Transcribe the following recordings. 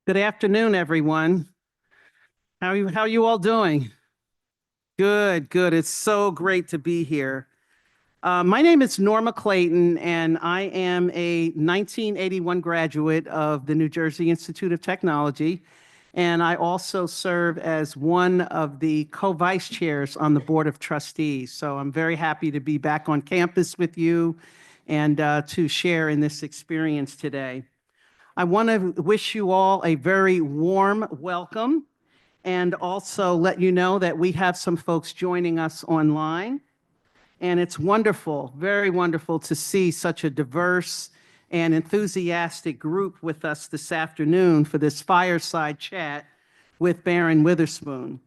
Good afternoon, everyone. How are you all doing? Good, good. It's so great to be here. My name is Norma Clayton, and I am a 1981 graduate of the New Jersey Institute of Technology, and I also serve as one of the co-vice chairs on the Board of Trustees. So I'm very happy to be back on campus with you and to share in this experience today. I want to wish you all a very warm welcome and also let you know that we have some folks joining us online. And it's wonderful, very wonderful to see such a diverse and enthusiastic group with us this afternoon for this fireside chat with Barron Witherspoon.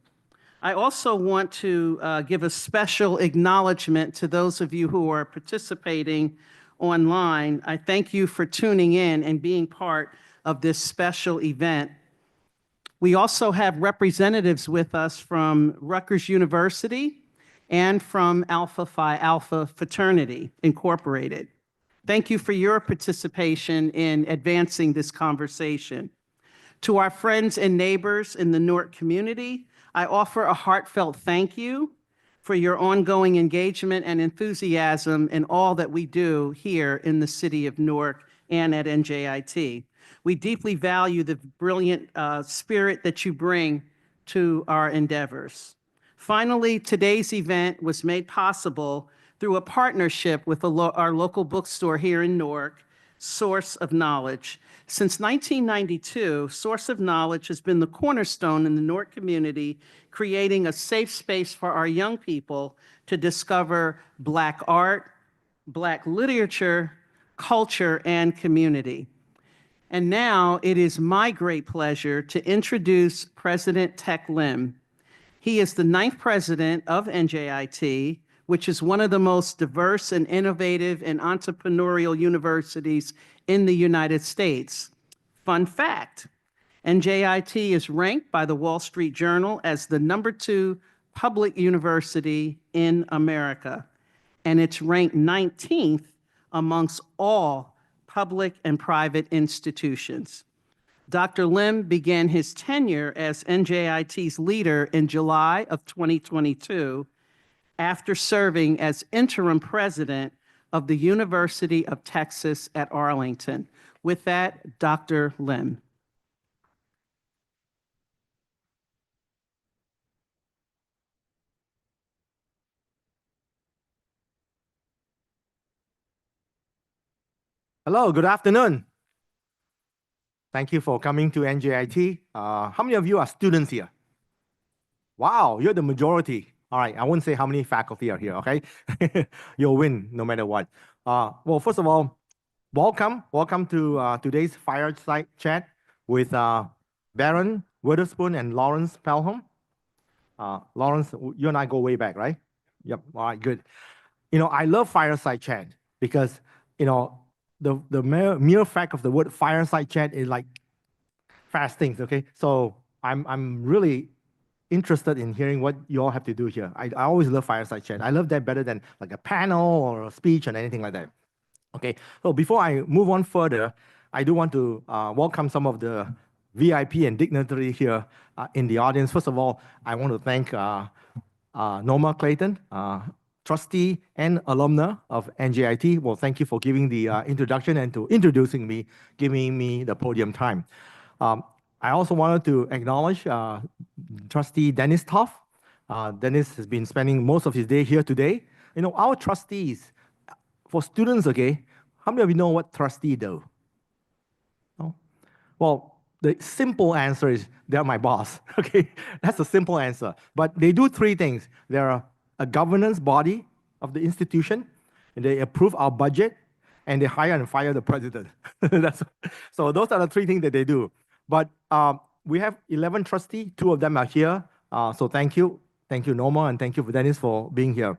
I also want to give a special acknowledgement to those of you who are participating online. I thank you for tuning in and being part of this special event. We also have representatives with us from Rutgers University and from Alpha Phi Alpha Fraternity Incorporated. Thank you for your participation in advancing this conversation. To our friends and neighbors in the Newark community, I offer a heartfelt thank you for your ongoing engagement and enthusiasm in all that we do here in the city of Newark and at NJIT. We deeply value the brilliant spirit that you bring to our endeavors. Finally, today's event was made possible through a partnership with our local bookstore here in Newark, Source of Knowledge. Since 1992, Source of Knowledge has been the cornerstone in the Newark community, creating a safe space for our young people to discover Black art, Black literature, culture, and community. And now it is my great pleasure to introduce President Tech Lim. He is the 9th president of NJIT, which is one of the most diverse and innovative and entrepreneurial universities in the United States. Fun fact, NJIT is ranked by the Wall Street Journal as the #2 public university in America, and it's ranked 19th amongst all public and private institutions. Dr. Lim began his tenure as NJIT's leader in July of 2022 after serving as interim president of the University of Texas at Arlington. With that, Dr. Lim. Hello, good afternoon. Thank you for coming to NJIT. How many of you are students here? Wow, you're the majority. All right, I won't say how many faculty are here, okay? You'll win no matter what. Well, first of all, welcome to today's fireside chat with Barron Witherspoon and Lawrence Pelham. Lawrence, you and I go way back, right? Yep, all right, good. You know, I love fireside chat because, you know, the mere fact of the word fireside chat is like fast things, okay? So I'm really interested in hearing what you all have to do here. I always love fireside chat. I love that better than like a panel or a speech or anything like that. Okay, so before I move on further, I do want to welcome some of the VIP and dignitary here in the audience. First of all, I want to thank Norma Clayton, trustee and alumna of NJIT. Well, thank you for giving the introduction and to introducing me, giving me the podium time. I also wanted to acknowledge trustee Dennis Toff. Dennis has been spending most of his day here today. You know, our trustees, for students, okay, how many of you know what trustee do? No? Well, the simple answer is they're my boss, okay? That's a simple answer. But they do three things. They're a governance body of the institution, and they approve our budget, and they hire and fire the president. So those are the three things that they do. But we have 11 trustees, 2 of them are here. So thank you. Thank you, Norma, and thank you, Dennis, for being here.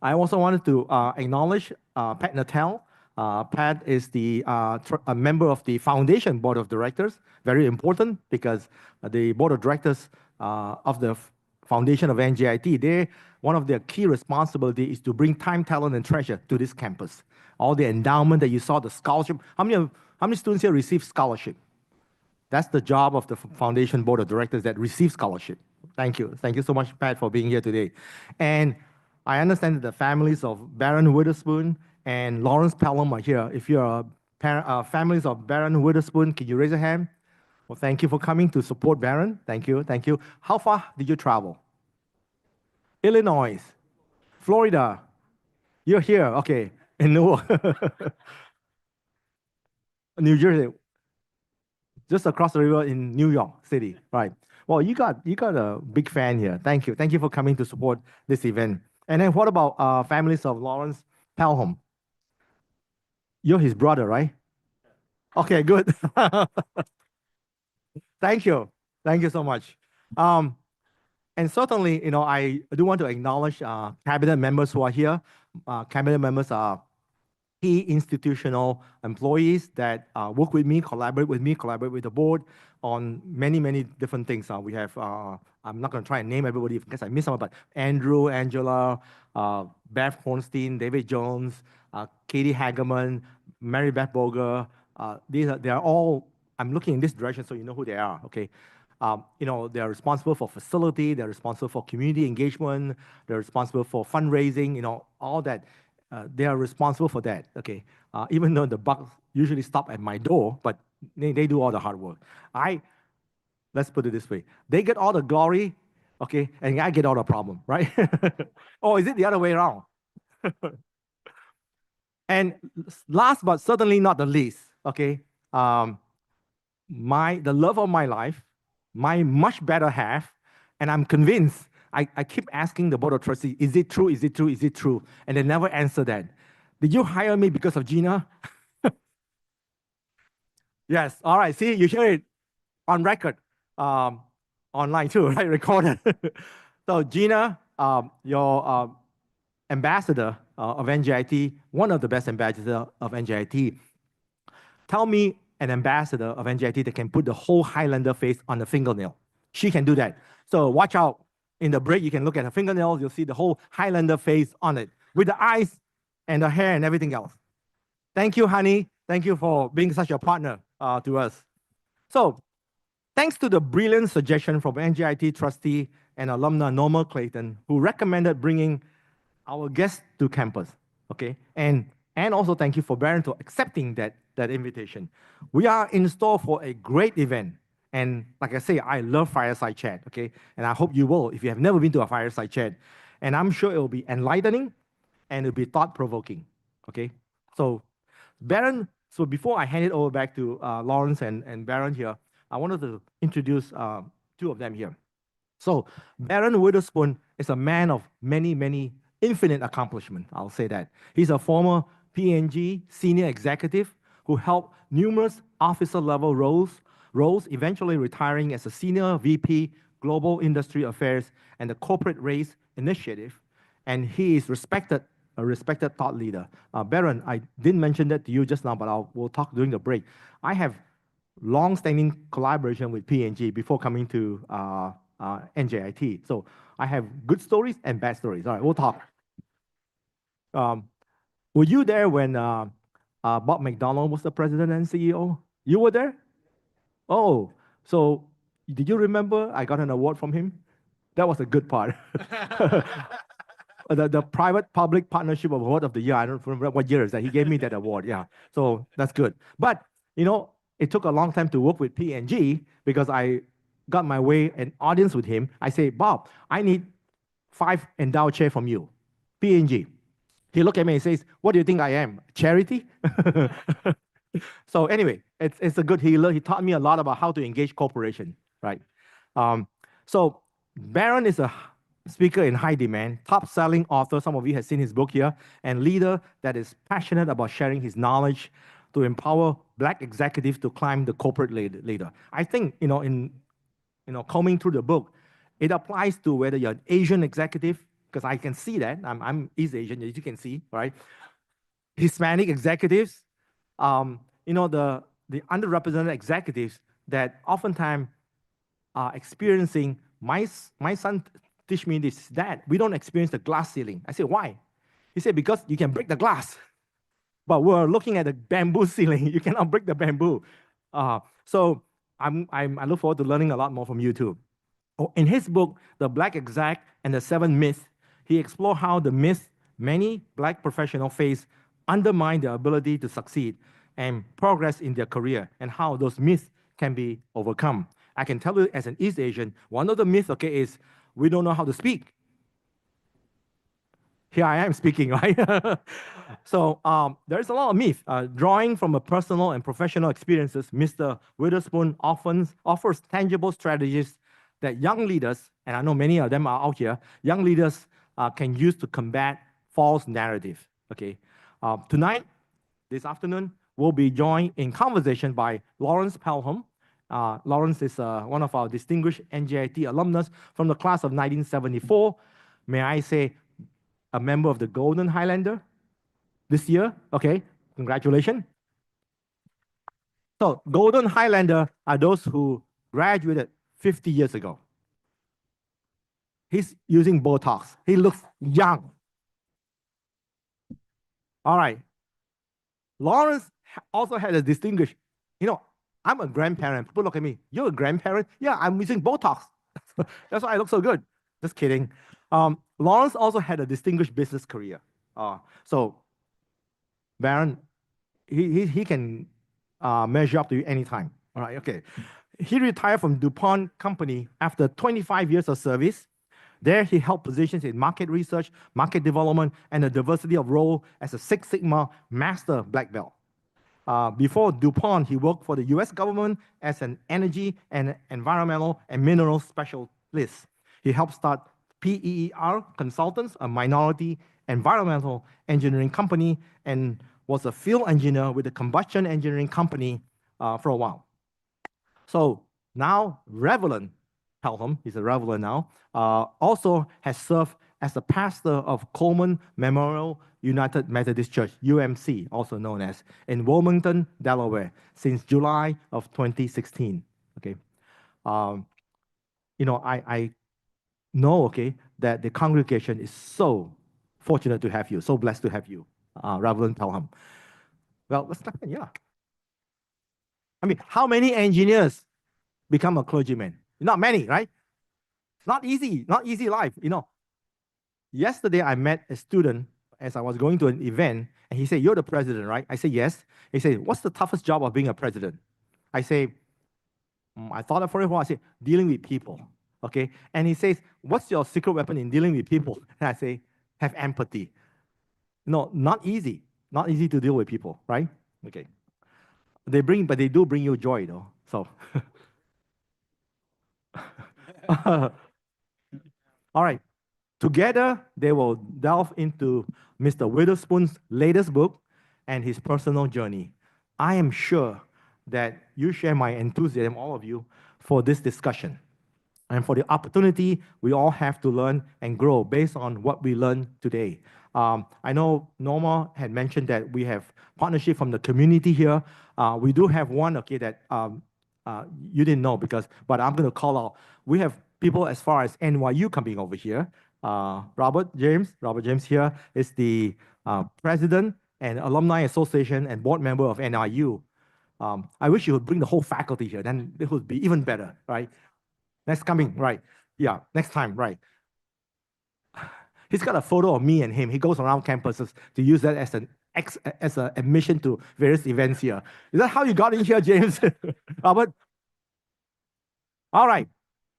I also wanted to acknowledge Pat Natal. Pat is a member of the foundation board of directors, very important because the board of directors of the foundation of NJIT, one of their key responsibilities is to bring time, talent, and treasure to this campus. All the endowment that you saw, the scholarship. How many students here receive scholarship? That's the job of the foundation board of directors that receive scholarship. Thank you. Thank you so much, Pat, for being here today. And I understand that the families of Barron Witherspoon and Lawrence Pelham are here. If you're families of Barron Witherspoon, can you raise a hand? Well, thank you for coming to support Barron. Thank you. Thank you. How far did you travel? Illinois, Florida. You're here. Okay. In Newark. New Jersey. Just across the river in New York City, right? Well, you got a big fan here. Thank you. Thank you for coming to support this event. And then what about families of Lawrence Pelham? You're his brother, right? Okay, good. Thank you. Thank you so much. And certainly, I do want to acknowledge cabinet members who are here. Cabinet members are key institutional employees that work with me, collaborate with the board on many, many different things. We have, I'm not going to try and name everybody because I miss someone, but Andrew, Angela, Beth Hornstein, David Jones, Katie Hageman, Mary Beth Boger. They are all, I'm looking in this direction so you know who they are, okay? They're responsible for facility, they're responsible for community engagement, they're responsible for fundraising, all that. They are responsible for that, okay? Even though the buck usually stop at my door, but they do all the hard work. Let's put it this way. They get all the glory, okay? And I get all the problem, right? Or is it the other way around? And last but certainly not the least, okay? The love of my life, my much better half, and I'm convinced I keep asking the board of trustees, is it true, is it true, is it true? And they never answer that. Did you hire me because of Gina? Yes, all right, see, you hear it on record, online too, right, recorded. So Gina, your ambassador of NJIT, one of the best ambassadors of NJIT, tell me an ambassador of NJIT that can put the whole Highlander face on the fingernail. She can do that. So watch out. In the break, you can look at her fingernails. You'll see the whole Highlander face on it with the eyes and the hair and everything else. Thank you, honey. Thank you for being such a partner to us. So thanks to the brilliant suggestion from NJIT trustee and alumna Norma Clayton, who recommended bringing our guests to campus, okay? And also thank you for Barron to accepting that invitation. We are in store for a great event. And like I say, I love Fireside Chat, okay? And I hope you will if you have never been to a Fireside Chat. And I'm sure it will be enlightening and it'll be thought-provoking, okay? So Barron, so before I hand it over back to Lawrence and Barron here, I wanted to introduce two of them here. So Barron Witherspoon is a man of many, many infinite accomplishments, I'll say that. He's a former P&G senior executive who held numerous officer-level roles, eventually retiring as a senior VP, Global Industry Affairs, and the Corporate Race Initiative. And he is a respected thought leader. Barron, I didn't mention that to you just now, but we'll talk during the break. I have long-standing collaboration with P&G before coming to NJIT. So I have good stories and bad stories. All right, we'll talk. Were you there when Bob McDonald was the president and CEO? You were there? Oh, so did you remember I got an award from him? That was a good part. The private-public partnership award of the year. I don't remember what year is that. He gave me that award, yeah. So that's good. But, it took a long time to work with P&G because I got my way an audience with him. I say, Bob, I need 5 endowed chair from you, P&G. He looked at me and says, what do you think I am, charity? So anyway, it's a good healer. He taught me a lot about how to engage corporation, right? So Barron is a speaker in high demand, top-selling author, some of you have seen his book here, and leader that is passionate about sharing his knowledge to empower Black executives to climb the corporate ladder. I think, in combing through the book, it applies to whether you're an Asian executive, because I can see that, I'm East Asian, as you can see, right? Hispanic executives, the underrepresented executives that oftentimes are experiencing, my son teach me this, that we don't experience the glass ceiling. I said, why? He said, because you can break the glass, but we're looking at the bamboo ceiling. You cannot break the bamboo. So I look forward to learning a lot more from you too. Oh, in his book, The Black Exec and the Seven Myths, he explored how the myths many black professionals face undermine their ability to succeed and progress in their career, and how those myths can be overcome. I can tell you, as an East Asian, one of the myths, okay, is we don't know how to speak. Here I am speaking, right? So there's a lot of myth. Drawing from a personal and professional experiences, Mr. Witherspoon often offers tangible strategies that young leaders, and I know many of them are out here, young leaders can use to combat false narrative. Okay. Tonight, this afternoon, we'll be joined in conversation by Lawrence Pelham. Lawrence is one of our distinguished NJIT alumnus from the class of 1974. May I say, a member of the Golden Highlander this year. Okay, congratulations. So Golden Highlander are those who graduated 50 years ago. He's using Botox. He looks young. All right. Lawrence also had a distinguished, I'm a grandparent. People look at me, you're a grandparent? Yeah, I'm using Botox. That's why I look so good. Just kidding. Lawrence also had a distinguished business career. So Barron, he can measure up to you anytime. All right, okay. He retired from DuPont Company after 25 years of service. There, he held positions in market research, market development, and a diversity of role as a Six Sigma Master Black Belt. Before DuPont, he worked for the US government as an energy and environmental and mineral specialist. He helped start PEER Consultants, a minority environmental engineering company, and was a field engineer with a combustion engineering company for a while. So now, Reverend Pelham, he's a Reverend now, also has served as the pastor of Coleman Memorial United Methodist Church, UMC, also known as, in Wilmington, Delaware, since July of 2016. Okay, I know, okay, that the congregation is so fortunate to have you, so blessed to have you, Reverend Pelham. Well, let's start. Yeah. I mean, how many engineers become a clergyman? Not many, right? It's not easy life, Yesterday, I met a student as I was going to an event, and he said, "You're the president, right?" I said, "Yes." He said, "What's the toughest job of being a president?" I say, I thought for a while. I said, "Dealing with people." Okay. And he says, "What's your secret weapon in dealing with people?" And I say, "Have empathy." No, not easy. Not easy to deal with people, right? Okay. But they do bring you joy, though. So, all right. Together, they will delve into Mr. Witherspoon's latest book and his personal journey. I am sure that you share my enthusiasm, all of you, for this discussion and for the opportunity we all have to learn and grow based on what we learned today. I know Norma had mentioned that we have partnership from the community here. We do have one, okay, that you didn't know but I'm going to call out. We have people as far as NYU coming over here. Robert James here is the president and alumni association and board member of NYU. I wish you would bring the whole faculty here, then it would be even better, right? Next coming, right? Yeah, next time, right? He's got a photo of me and him. He goes around campuses to use that as an admission to various events here. Is that how you got in here, James? Robert? All right.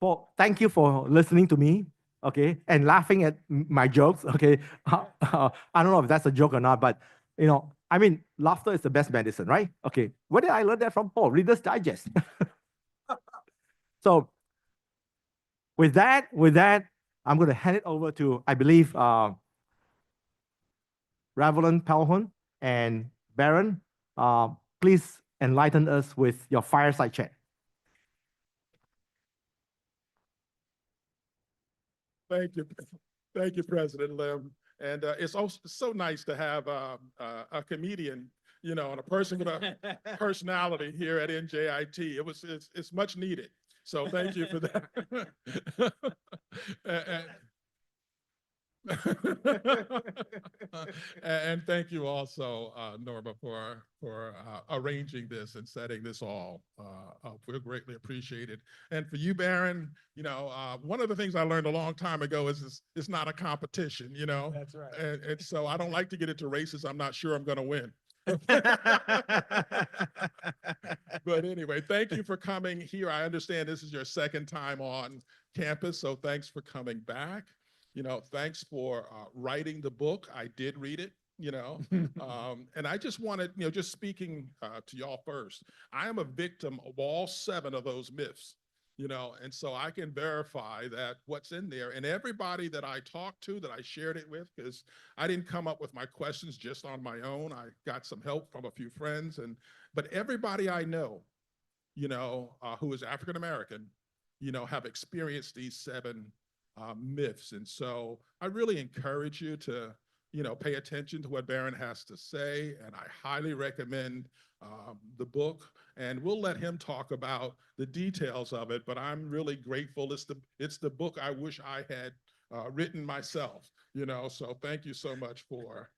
Well, thank you for listening to me, okay, and laughing at my jokes, okay. I don't know if that's a joke or not, but I mean, laughter is the best medicine, right? Okay. Where did I learn that from? Oh, Reader's Digest. So with that, I'm going to hand it over to, I believe, Reverend Pelham and Barron. Please enlighten us with your fireside chat. Thank you, President Lim. And it's also so nice to have a comedian, and a person with a personality here at NJIT. It's much needed. So thank you for that. And thank you also, Norma, for arranging this and setting this all up. We're greatly appreciated. And for you, Barron, one of the things I learned a long time ago is it's not a competition, That's right. And so I don't like to get into races I'm not sure I'm going to win. But anyway, thank you for coming here. I understand this is your second time on campus, so thanks for coming back. Thanks for writing the book. I did read it, and I just wanted, just speaking to y'all first, I am a victim of all 7 of those myths, and so I can verify that what's in there, and everybody that I talked to, that I shared it with, because I didn't come up with my questions just on my own. I got some help from a few friends, but everybody I know, who is African American, have experienced these 7 myths. And so I really encourage you to, pay attention to what Barron has to say. And I highly recommend the book. And we'll let him talk about the details of it. But I'm really grateful. It's the book I wish I had written myself. So thank you so much for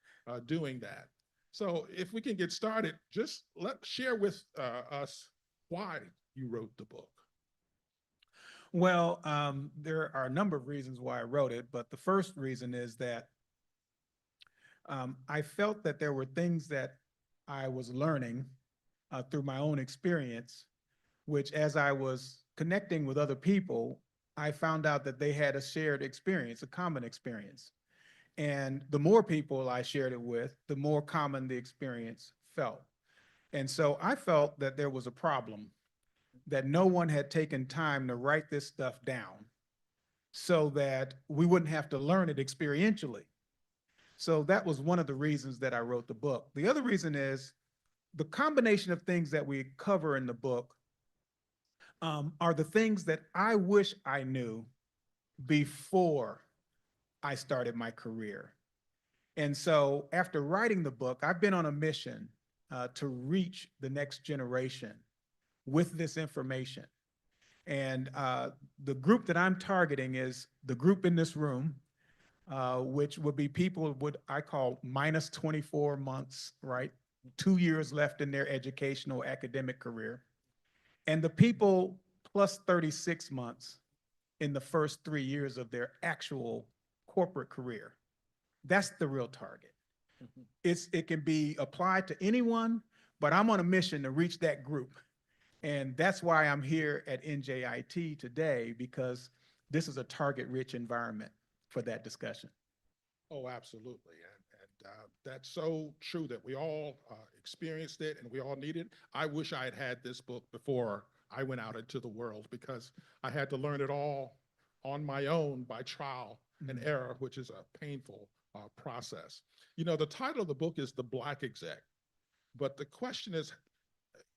doing that. So if we can get started, just share with us why you wrote the book. Well, there are a number of reasons why I wrote it, but the first reason is that I felt that there were things that I was learning through my own experience, which as I was connecting with other people, I found out that they had a shared experience, a common experience. And the more people I shared it with, the more common the experience felt. And so I felt that there was a problem, that no one had taken time to write this stuff down so that we wouldn't have to learn it experientially. So that was one of the reasons that I wrote the book. The other reason is the combination of things that we cover in the book are the things that I wish I knew before I started my career. And so after writing the book, I've been on a mission to reach the next generation with this information. And the group that I'm targeting is the group in this room, which would be people what I call minus 24 months, right? 2 years left in their educational academic career. And the people plus 36 months in the first 3 years of their actual corporate career. That's the real target. It can be applied to anyone, but I'm on a mission to reach that group. And that's why I'm here at NJIT today, because this is a target-rich environment for that discussion. Oh, absolutely. And that's so true that we all experienced it and we all need it. I wish I had had this book before I went out into the world, because I had to learn it all on my own by trial and error, which is a painful process. The title of the book is The Black Exec, but the question is,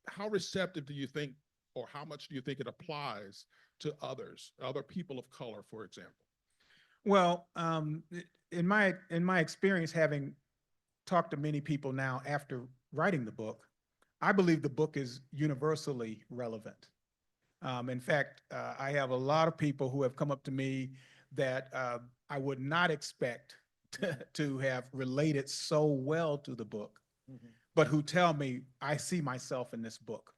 how receptive do you think, or how much do you think it applies to other people of color, for example? Well, in my experience, having talked to many people now after writing the book, I believe the book is universally relevant. In fact, I have a lot of people who have come up to me that I would not expect to have related so well to the book, but who tell me, I see myself in this book.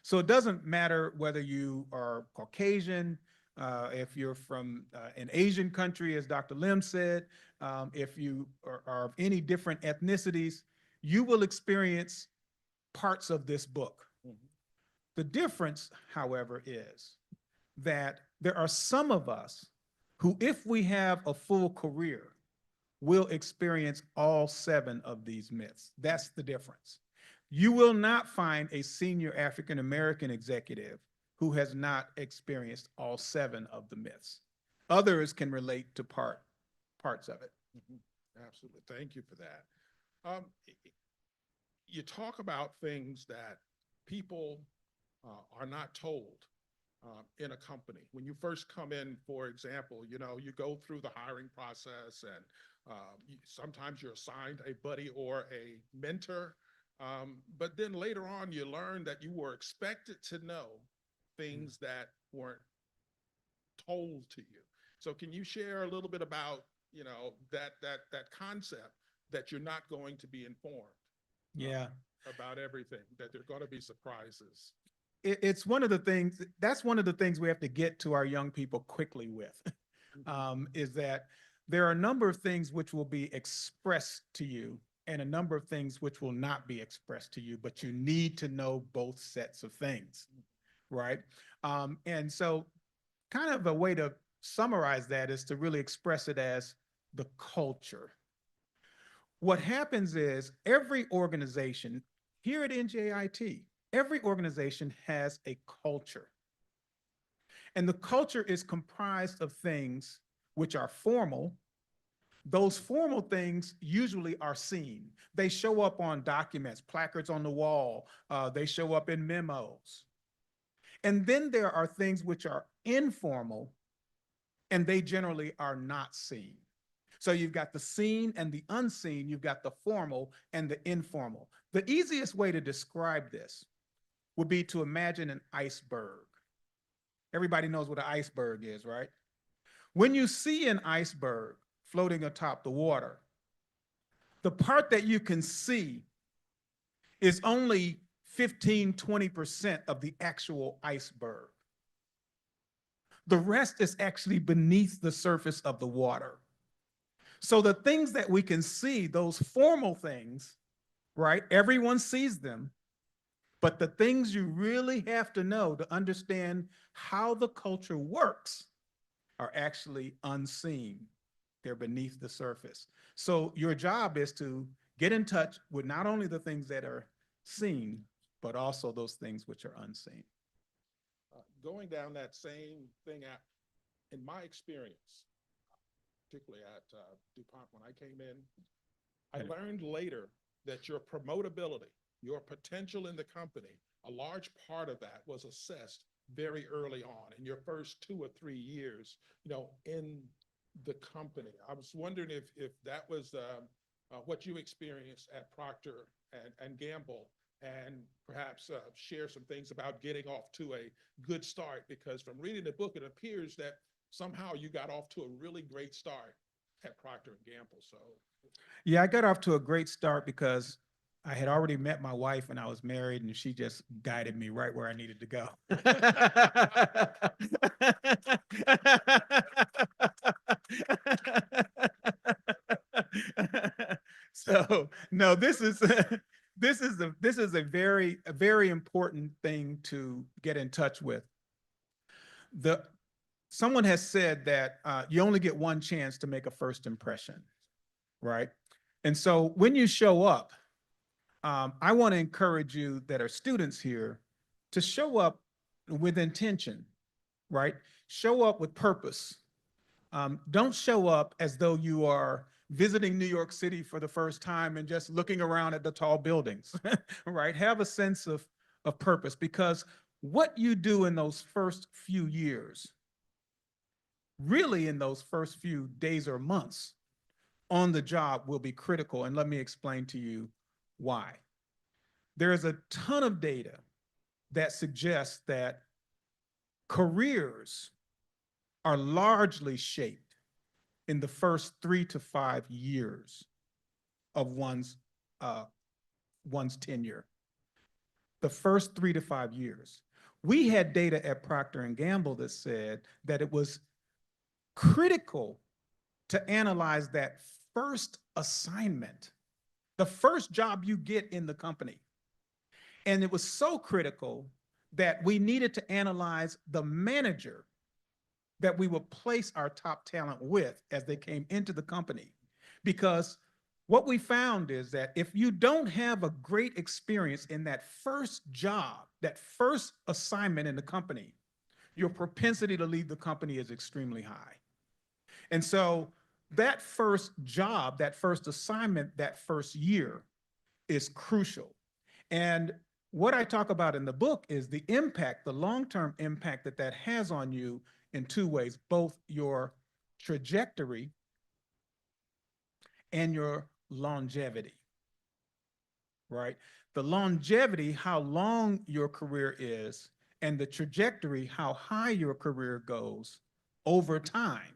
So it doesn't matter whether you are Caucasian, if you're from an Asian country, as Dr. Lim said, if you are of any different ethnicities, you will experience parts of this book. The difference, however, is that there are some of us who, if we have a full career, will experience all 7 of these myths. That's the difference. You will not find a senior African-American executive who has not experienced all 7 of the myths. Others can relate to parts of it. Absolutely. Thank you for that. You talk about things that people are not told in a company. When you first come in, for example, you go through the hiring process, and sometimes you're assigned a buddy or a mentor, but then later on you learn that you were expected to know things that weren't told to you. So can you share a little bit about that concept that you're not going to be informed Yeah. about everything, that there are going to be surprises. It's one of the things, that's one of the things we have to get to our young people quickly with, is that there are a number of things which will be expressed to you and a number of things which will not be expressed to you, but you need to know both sets of things, right? And so kind of a way to summarize that is to really express it as the culture. What happens is every organization here at NJIT, every organization has a culture. And the culture is comprised of things which are formal. Those formal things usually are seen. They show up on documents, placards on the wall. They show up in memos. And then there are things which are informal, and they generally are not seen. So you've got the seen and the unseen. You've got the formal and the informal. The easiest way to describe this would be to imagine an iceberg. Everybody knows what an iceberg is, right? When you see an iceberg floating atop the water, the part that you can see is only 15, 20% of the actual iceberg. The rest is actually beneath the surface of the water. So the things that we can see, those formal things, right? Everyone sees them. But the things you really have to know to understand how the culture works are actually unseen. They're beneath the surface. So your job is to get in touch with not only the things that are seen, but also those things which are unseen. Going down that same thing, in my experience, particularly at DuPont when I came in, I learned later that your promotability, your potential in the company, a large part of that was assessed very early on in your first 2 or 3 years, in the company. I was wondering if that was what you experienced at Procter and Gamble, and perhaps share some things about getting off to a good start, because from reading the book, it appears that somehow you got off to a really great start at Procter and Gamble. So yeah, I got off to a great start because I had already met my wife and I was married, and she just guided me right where I needed to go. So no, this is a very important thing to get in touch with. Someone has said that you only get one chance to make a first impression, right? And so when you show up, I want to encourage you that are students here to show up with intention, right? Show up with purpose. Don't show up as though you are visiting New York City for the first time and just looking around at the tall buildings, right? Have a sense of purpose, because what you do in those first few years, really in those first few days or months on the job, will be critical. And let me explain to you why. There is a ton of data that suggests that careers are largely shaped in the first 3 to 5 years of one's tenure. The first 3 to 5 years. We had data at Procter and Gamble that said that it was critical to analyze that first assignment, the first job you get in the company. And it was so critical that we needed to analyze the manager that we would place our top talent with as they came into the company. Because what we found is that if you don't have a great experience in that first job, that first assignment in the company, your propensity to leave the company is extremely high. And so that first job, that first assignment, that first year is crucial. And what I talk about in the book is the impact, the long-term impact that has on you in 2 ways, both your trajectory and your longevity, right? The longevity, how long your career is, and the trajectory, how high your career goes over time,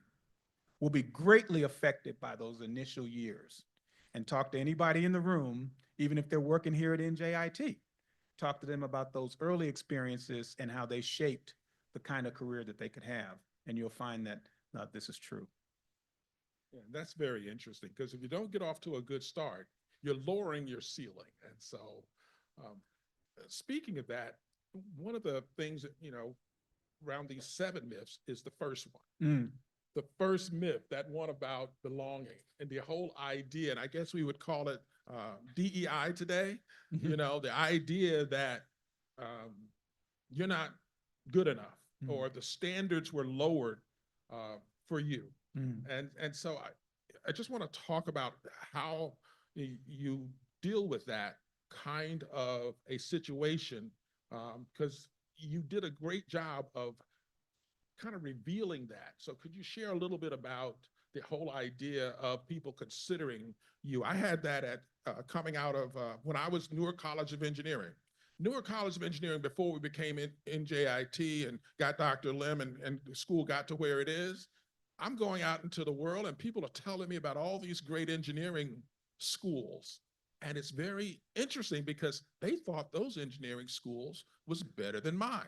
will be greatly affected by those initial years. And talk to anybody in the room, even if they're working here at NJIT. Talk to them about those early experiences and how they shaped the kind of career that they could have. And you'll find that this is true. Yeah, that's very interesting, because if you don't get off to a good start, you're lowering your ceiling. And so, speaking of that, one of the things that, around these 7 myths is the first one. The first myth, that one about belonging and the whole idea, and I guess we would call it DEI today, the idea that you're not good enough, or the standards were lowered for you. And so I just want to talk about how you deal with that kind of a situation, because you did a great job of kind of revealing that. So could you share a little bit about the whole idea of people considering you? I had that at coming out of when I was Newark College of Engineering. Newark College of Engineering, before we became NJIT and got Dr. Lim and the school got to where it is, I'm going out into the world and people are telling me about all these great engineering schools. And it's very interesting because they thought those engineering schools was better than mine.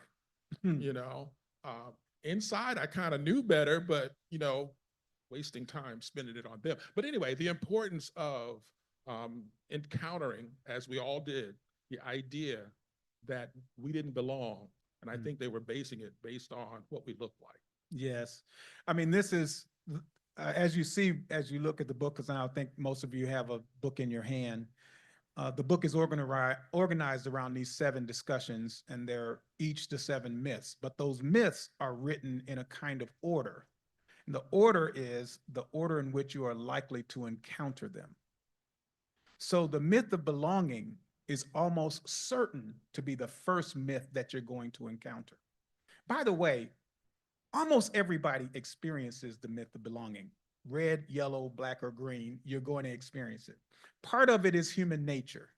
Inside, I kind of knew better, but, wasting time spending it on them. But anyway, the importance of encountering, as we all did, the idea that we didn't belong. And I think they were basing it based on what we looked like. Yes. I mean, this is, as you see, as you look at the book, because I think most of you have a book in your hand, the book is organized around these 7 discussions, and they're each the 7 myths, but those myths are written in a kind of order. And the order is the order in which you are likely to encounter them. So the myth of belonging is almost certain to be the first myth that you're going to encounter. By the way, almost everybody experiences the myth of belonging. Red, yellow, black, or green, you're going to experience it. Part of it is human nature,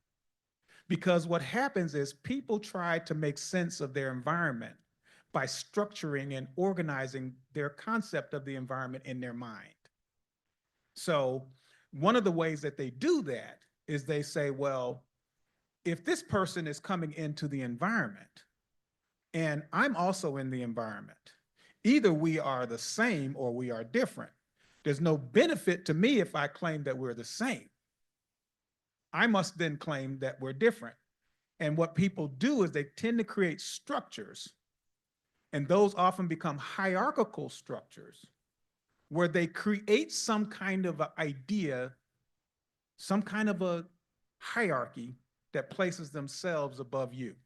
because what happens is people try to make sense of their environment by structuring and organizing their concept of the environment in their mind. So one of the ways that they do that is they say, well, if this person is coming into the environment and I'm also in the environment, either we are the same or we are different. There's no benefit to me if I claim that we're the same. I must then claim that we're different. And what people do is they tend to create structures, and those often become hierarchical structures where they create some kind of an idea, some kind of a hierarchy that places themselves above you.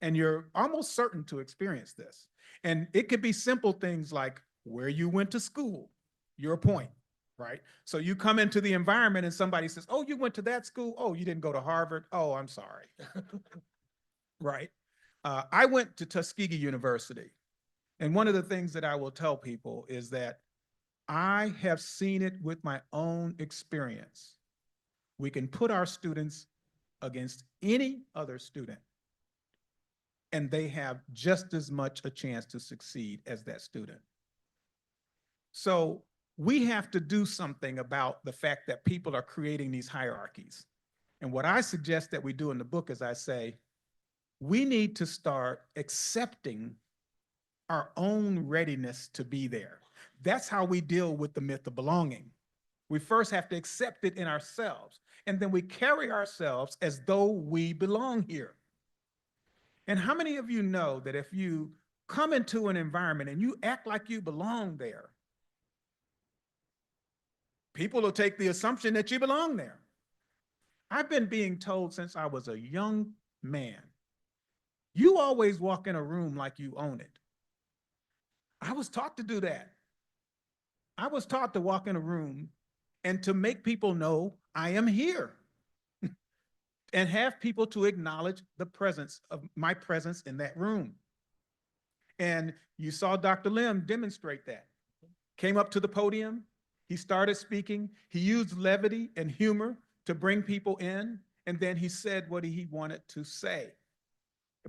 And you're almost certain to experience this. And it could be simple things like where you went to school, your point, right? So you come into the environment and somebody says, oh, you went to that school? Oh, you didn't go to Harvard? Oh, I'm sorry. Right? I went to Tuskegee University. And one of the things that I will tell people is that I have seen it with my own experience. We can put our students against any other student, and they have just as much a chance to succeed as that student. So we have to do something about the fact that people are creating these hierarchies. And what I suggest that we do in the book is I say, we need to start accepting our own readiness to be there. That's how we deal with the myth of belonging. We first have to accept it in ourselves, and then we carry ourselves as though we belong here. And how many of you know that if you come into an environment and you act like you belong there, people will take the assumption that you belong there? I've been being told since I was a young man, you always walk in a room like you own it. I was taught to do that. I was taught to walk in a room and to make people know I am here and have people to acknowledge the presence of my presence in that room. And you saw Dr. Lim demonstrate that. Came up to the podium, he started speaking, he used levity and humor to bring people in, and then he said what he wanted to say,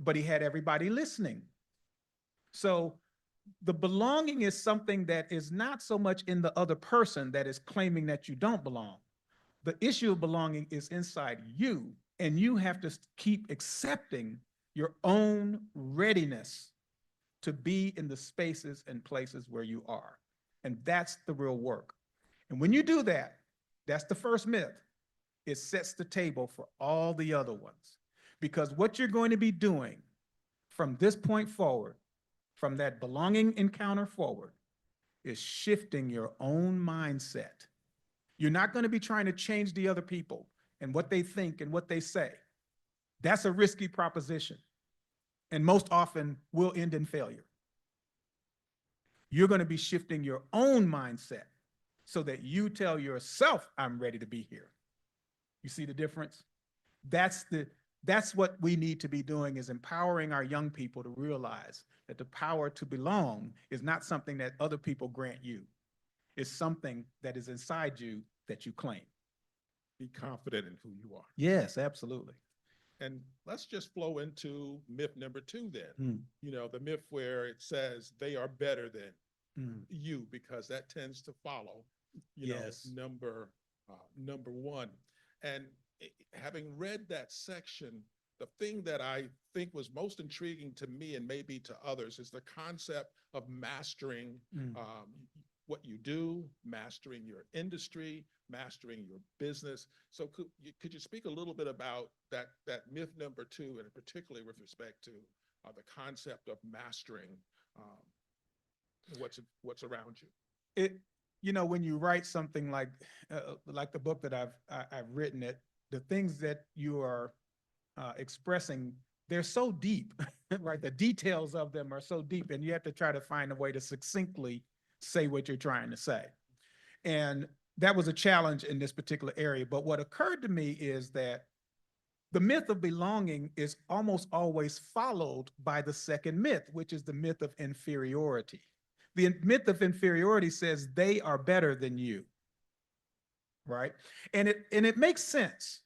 but he had everybody listening. So the belonging is something that is not so much in the other person that is claiming that you don't belong. The issue of belonging is inside you, and you have to keep accepting your own readiness to be in the spaces and places where you are. And that's the real work. And when you do that, that's the first myth. It sets the table for all the other ones. Because what you're going to be doing from this point forward, from that belonging encounter forward, is shifting your own mindset. You're not going to be trying to change the other people and what they think and what they say. That's a risky proposition, and most often will end in failure. You're going to be shifting your own mindset so that you tell yourself, I'm ready to be here. You see the difference? That's what we need to be doing, is empowering our young people to realize that the power to belong is not something that other people grant you. It's something that is inside you that you claim. Be confident in who you are. Yes, absolutely. And let's just flow into myth number 2 then. Mm. You know, the myth where it says they are better than Mm. you, because that tends to follow, Yes. number 1. And having read that section, the thing that I think was most intriguing to me and maybe to others is the concept of mastering Mm. what you do, mastering your industry, mastering your business. So could you speak a little bit about that myth number 2, and particularly with respect to the concept of mastering what's around you? When you write something like the book that I've written, the things that you are expressing, they're so deep, right? The details of them are so deep, and you have to try to find a way to succinctly say what you're trying to say. And that was a challenge in this particular area. But what occurred to me is that the myth of belonging is almost always followed by the second myth, which is the myth of inferiority. The myth of inferiority says they are better than you, right? And it makes sense,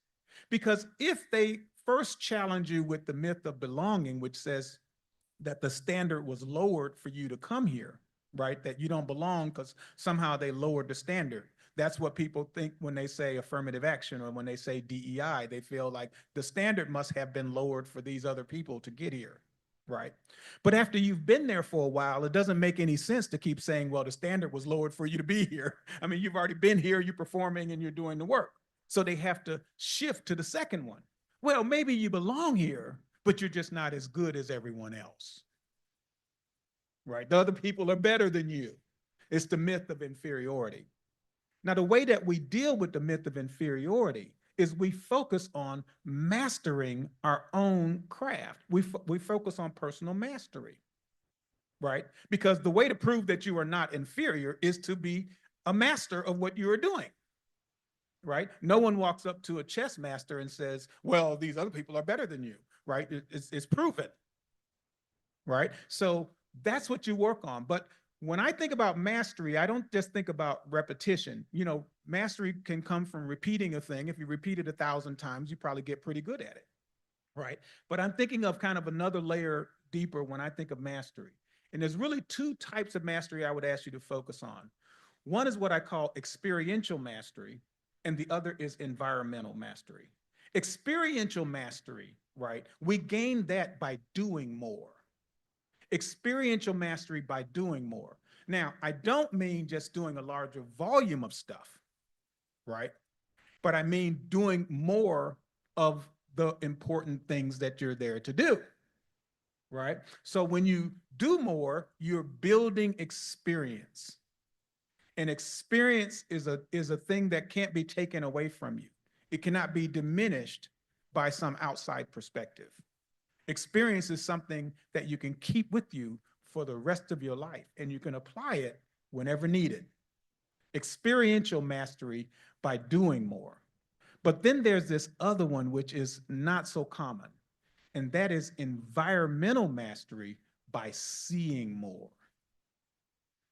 because if they first challenge you with the myth of belonging, which says that the standard was lowered for you to come here, right? That you don't belong because somehow they lowered the standard. That's what people think when they say affirmative action or when they say DEI. They feel like the standard must have been lowered for these other people to get here, right? But after you've been there for a while, it doesn't make any sense to keep saying, well, the standard was lowered for you to be here. I mean, you've already been here, you're performing, and you're doing the work. So they have to shift to the second one. Well, maybe you belong here, but you're just not as good as everyone else, right? The other people are better than you. It's the myth of inferiority. Now, the way that we deal with the myth of inferiority is we focus on mastering our own craft. We focus on personal mastery, right? Because the way to prove that you are not inferior is to be a master of what you are doing, right? No one walks up to a chess master and says, well, these other people are better than you, right? It's proven, right? So that's what you work on. But when I think about mastery, I don't just think about repetition. Mastery can come from repeating a thing. If you repeat it 1,000 times, you probably get pretty good at it, right? But I'm thinking of kind of another layer deeper when I think of mastery. And there's really 2 types of mastery I would ask you to focus on. One is what I call experiential mastery, and the other is environmental mastery. Experiential mastery, right? We gain that by doing more. Experiential mastery by doing more. Now, I don't mean just doing a larger volume of stuff, right? But I mean doing more of the important things that you're there to do, right? So when you do more, you're building experience. And experience is a thing that can't be taken away from you. It cannot be diminished by some outside perspective. Experience is something that you can keep with you for the rest of your life, and you can apply it whenever needed. Experiential mastery by doing more. But then there's this other one, which is not so common, and that is environmental mastery by seeing more.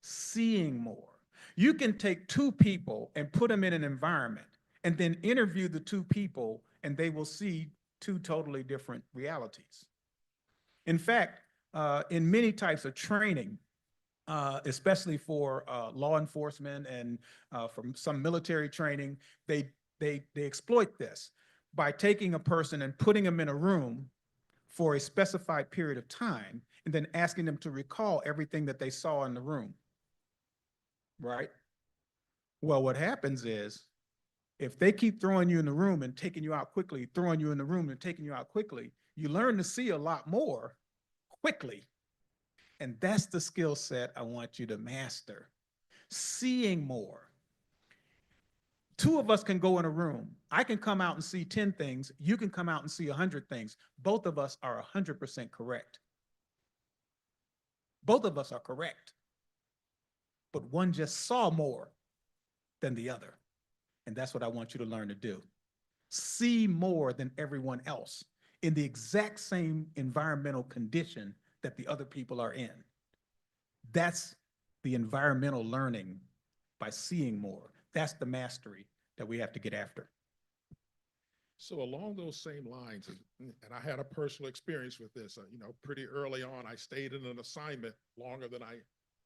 Seeing more. You can take 2 people and put them in an environment and then interview the 2 people, and they will see 2 totally different realities. In fact, in many types of training, especially for law enforcement and from some military training, they exploit this by taking a person and putting them in a room for a specified period of time and then asking them to recall everything that they saw in the room. Right? Well, what happens is if they keep throwing you in the room and taking you out quickly, throwing you in the room and taking you out quickly, you learn to see a lot more quickly. And that's the skill set I want you to master. Seeing more. Two of us can go in a room. I can come out and see 10 things. You can come out and see 100 things. Both of us are 100% correct. Both of us are correct. But one just saw more than the other. And that's what I want you to learn to do. See more than everyone else in the exact same environmental condition that the other people are in. That's the environmental learning by seeing more. That's the mastery that we have to get after. So along those same lines, and I had a personal experience with this, pretty early on, I stayed in an assignment longer than I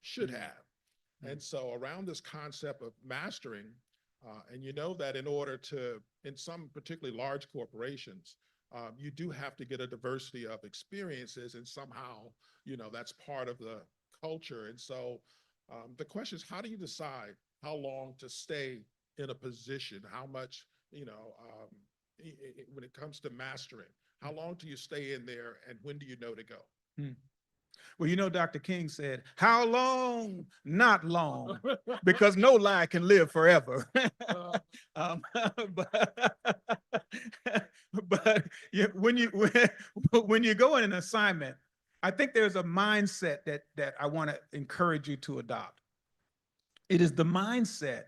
should have. And so around this concept of mastering, and you know that in order to, in some particularly large corporations, you do have to get a diversity of experiences, and somehow, that's part of the culture. And so the question is, how do you decide how long to stay in a position? How much, when it comes to mastering, how long do you stay in there, and when do you know to go? Well, Dr. King said, how long? Not long, because no lie can live forever. But when you go in an assignment, I think there's a mindset that I want to encourage you to adopt. It is the mindset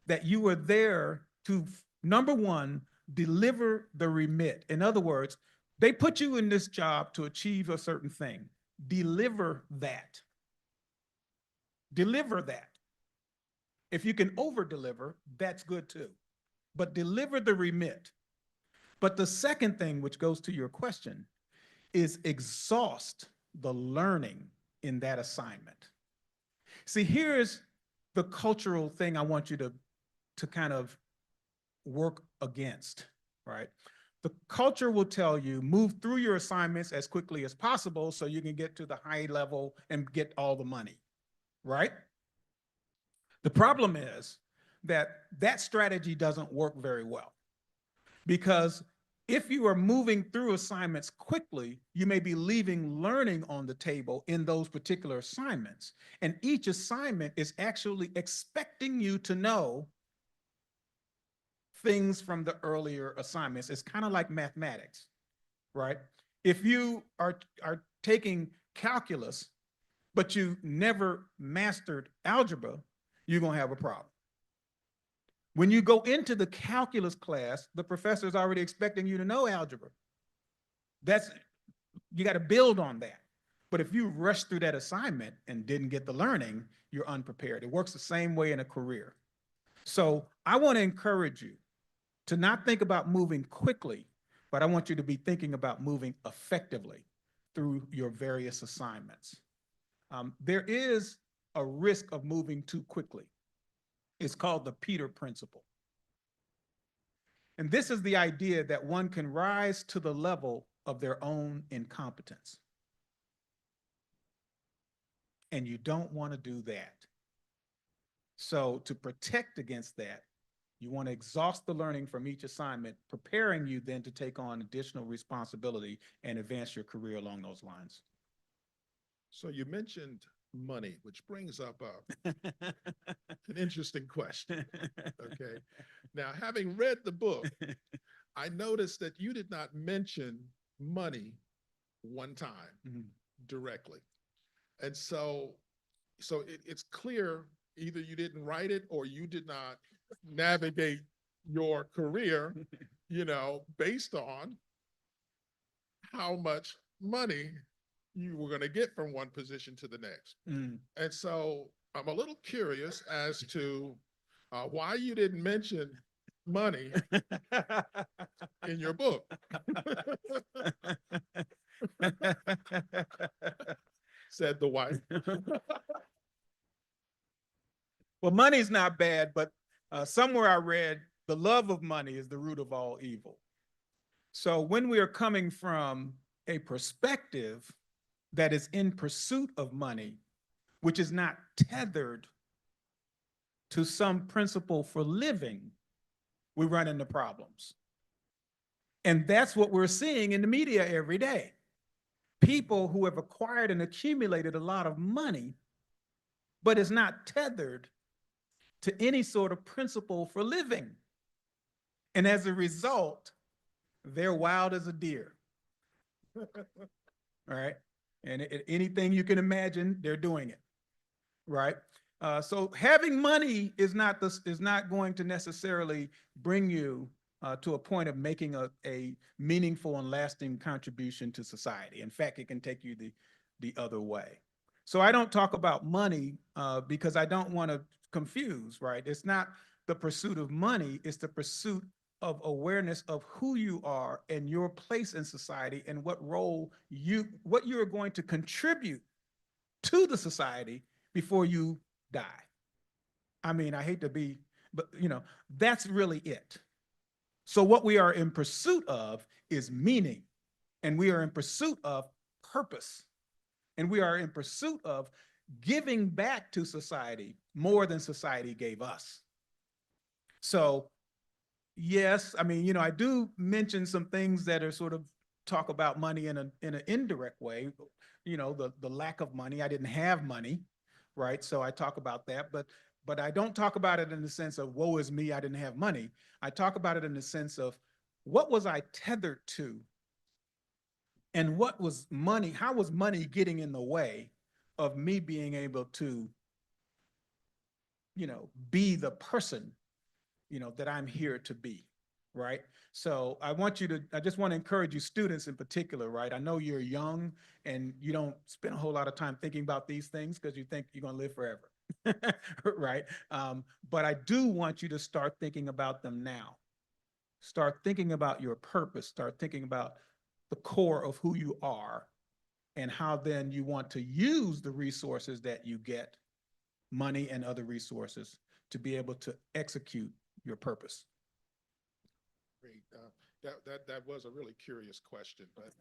that you are there to, number one, deliver the remit. In other words, they put you in this job to achieve a certain thing. Deliver that. Deliver that. If you can over-deliver, that's good too. But deliver the remit. But the second thing, which goes to your question, is exhaust the learning in that assignment. See, here's the cultural thing I want you to kind of work against, right? The culture will tell you, move through your assignments as quickly as possible so you can get to the high level and get all the money, right? The problem is that strategy doesn't work very well, because if you are moving through assignments quickly, you may be leaving learning on the table in those particular assignments. And each assignment is actually expecting you to know things from the earlier assignments. It's kind of like mathematics, right? If you are taking calculus, but you never mastered algebra, you're going to have a problem. When you go into the calculus class, the professor is already expecting you to know algebra. You got to build on that. But if you rush through that assignment and didn't get the learning, you're unprepared. It works the same way in a career. So I want to encourage you to not think about moving quickly, but I want you to be thinking about moving effectively through your various assignments. There is a risk of moving too quickly. It's called the Peter Principle. And this is the idea that one can rise to the level of their own incompetence. And you don't want to do that. So to protect against that, you want to exhaust the learning from each assignment, preparing you then to take on additional responsibility and advance your career along those lines. So you mentioned money, which brings up an interesting question. Okay. Now, having read the book, I noticed that you did not mention money one time directly. And so it's clear either you didn't write it or you did not navigate your career, based on how much money you were going to get from one position to the next. And so I'm a little curious as to why you didn't mention money in your book. Said the wife. money's not bad, but somewhere I read the love of money is the root of all evil. So when we are coming from a perspective that is in pursuit of money, which is not tethered to some principle for living, we run into problems. And that's what we're seeing in the media every day. People who have acquired and accumulated a lot of money, but is not tethered to any sort of principle for living. And as a result, they're wild as a deer. All right. And anything you can imagine, they're doing it. Right. So having money is not going to necessarily bring you to a point of making a meaningful and lasting contribution to society. In fact, it can take you the other way. So I don't talk about money because I don't want to confuse, right? It's not the pursuit of money, it's the pursuit of awareness of who you are and your place in society and what role what you are going to contribute to the society before you die. I mean, I hate to be, but that's really it. So what we are in pursuit of is meaning, and we are in pursuit of purpose, and we are in pursuit of giving back to society more than society gave us. So yes, I mean, I do mention some things that are sort of talk about money in an indirect way, the lack of money. I didn't have money, right? So I talk about that, but I don't talk about it in the sense of woe is me, I didn't have money. I talk about it in the sense of what was I tethered to, and what was money, how was money getting in the way of me being able to, be the person, that I'm here to be, right? So I just want to encourage you students in particular, right? I know you're young and you don't spend a whole lot of time thinking about these things because you think you're going to live forever, right? But I do want you to start thinking about them now. Start thinking about your purpose. Start thinking about the core of who you are and how then you want to use the resources that you get, money and other resources, to be able to execute your purpose. Great. That was a really curious question, but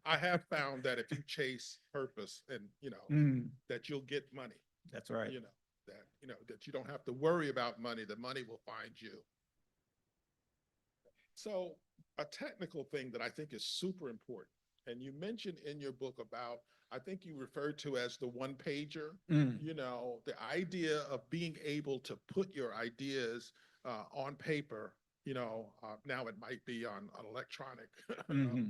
I have found that if you chase purpose and that you'll get money. That's right. That you don't have to worry about money, the money will find you. So a technical thing that I think is super important, and you mentioned in your book about, I think you referred to as the one pager, the idea of being able to put your ideas on paper, now it might be on an electronic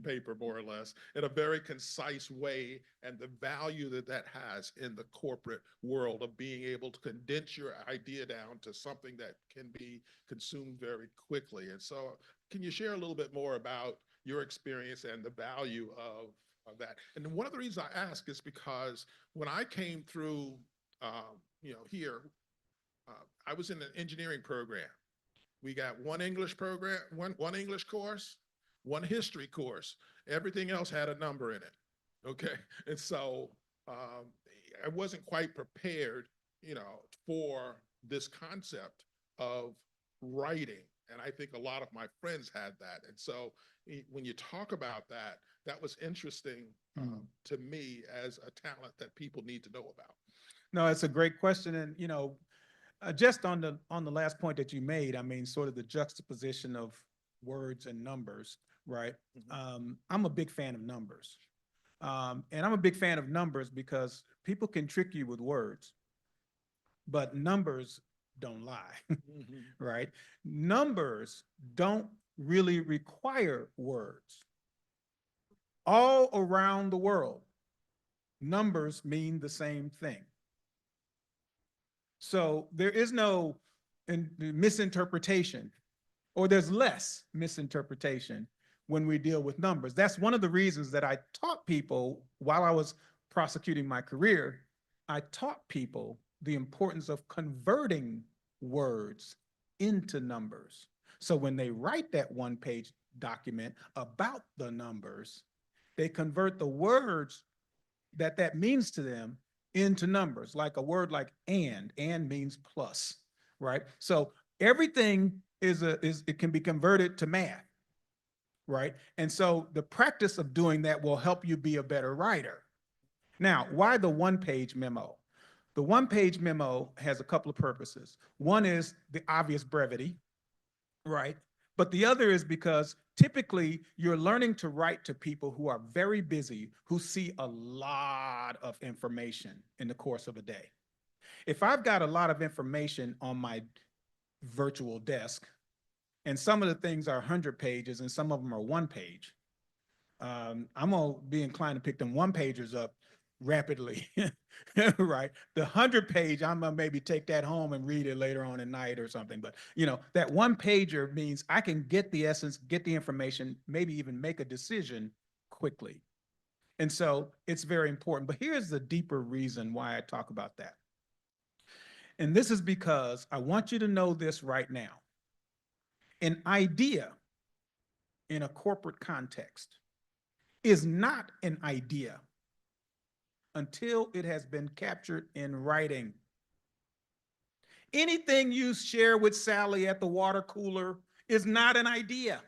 paper, more or less, in a very concise way, and the value that has in the corporate world of being able to condense your idea down to something that can be consumed very quickly. And so can you share a little bit more about your experience and the value of that? And one of the reasons I ask is because when I came through, here, I was in an engineering program. We got one English program, one English course, one history course. Everything else had a number in it. Okay, and so I wasn't quite prepared, for this concept of writing. And I think a lot of my friends had that. And so when you talk about that, that was interesting to me as a talent that people need to know about. No, it's a great question. And, just on the last point that you made, I mean, sort of the juxtaposition of words and numbers, right? I'm a big fan of numbers. And I'm a big fan of numbers because people can trick you with words, but numbers don't lie, right? Numbers don't really require words. All around the world, numbers mean the same thing. So there is no misinterpretation, or there's less misinterpretation when we deal with numbers. That's one of the reasons that I taught people while I was prosecuting my career. I taught people the importance of converting words into numbers. So when they write that one-page document about the numbers, they convert the words that means to them into numbers, like a word like and means plus, right? So everything it can be converted to math, right? And so the practice of doing that will help you be a better writer. Now, why the one-page memo? The one-page memo has a couple of purposes. One is the obvious brevity, right? But the other is because typically you're learning to write to people who are very busy, who see a lot of information in the course of a day. If I've got a lot of information on my virtual desk, and some of the things are 100 pages and some of them are 1 page, I'm gonna be inclined to pick them 1-pagers up rapidly, right? The 100-page, I'm gonna maybe take that home and read it later on at night or something. But that 1-pager means I can get the essence, get the information, maybe even make a decision quickly. And so it's very important. But here's the deeper reason why I talk about that. And this is because I want you to know this right now. An idea in a corporate context is not an idea until it has been captured in writing. Anything you share with Sally at the water cooler is not an idea,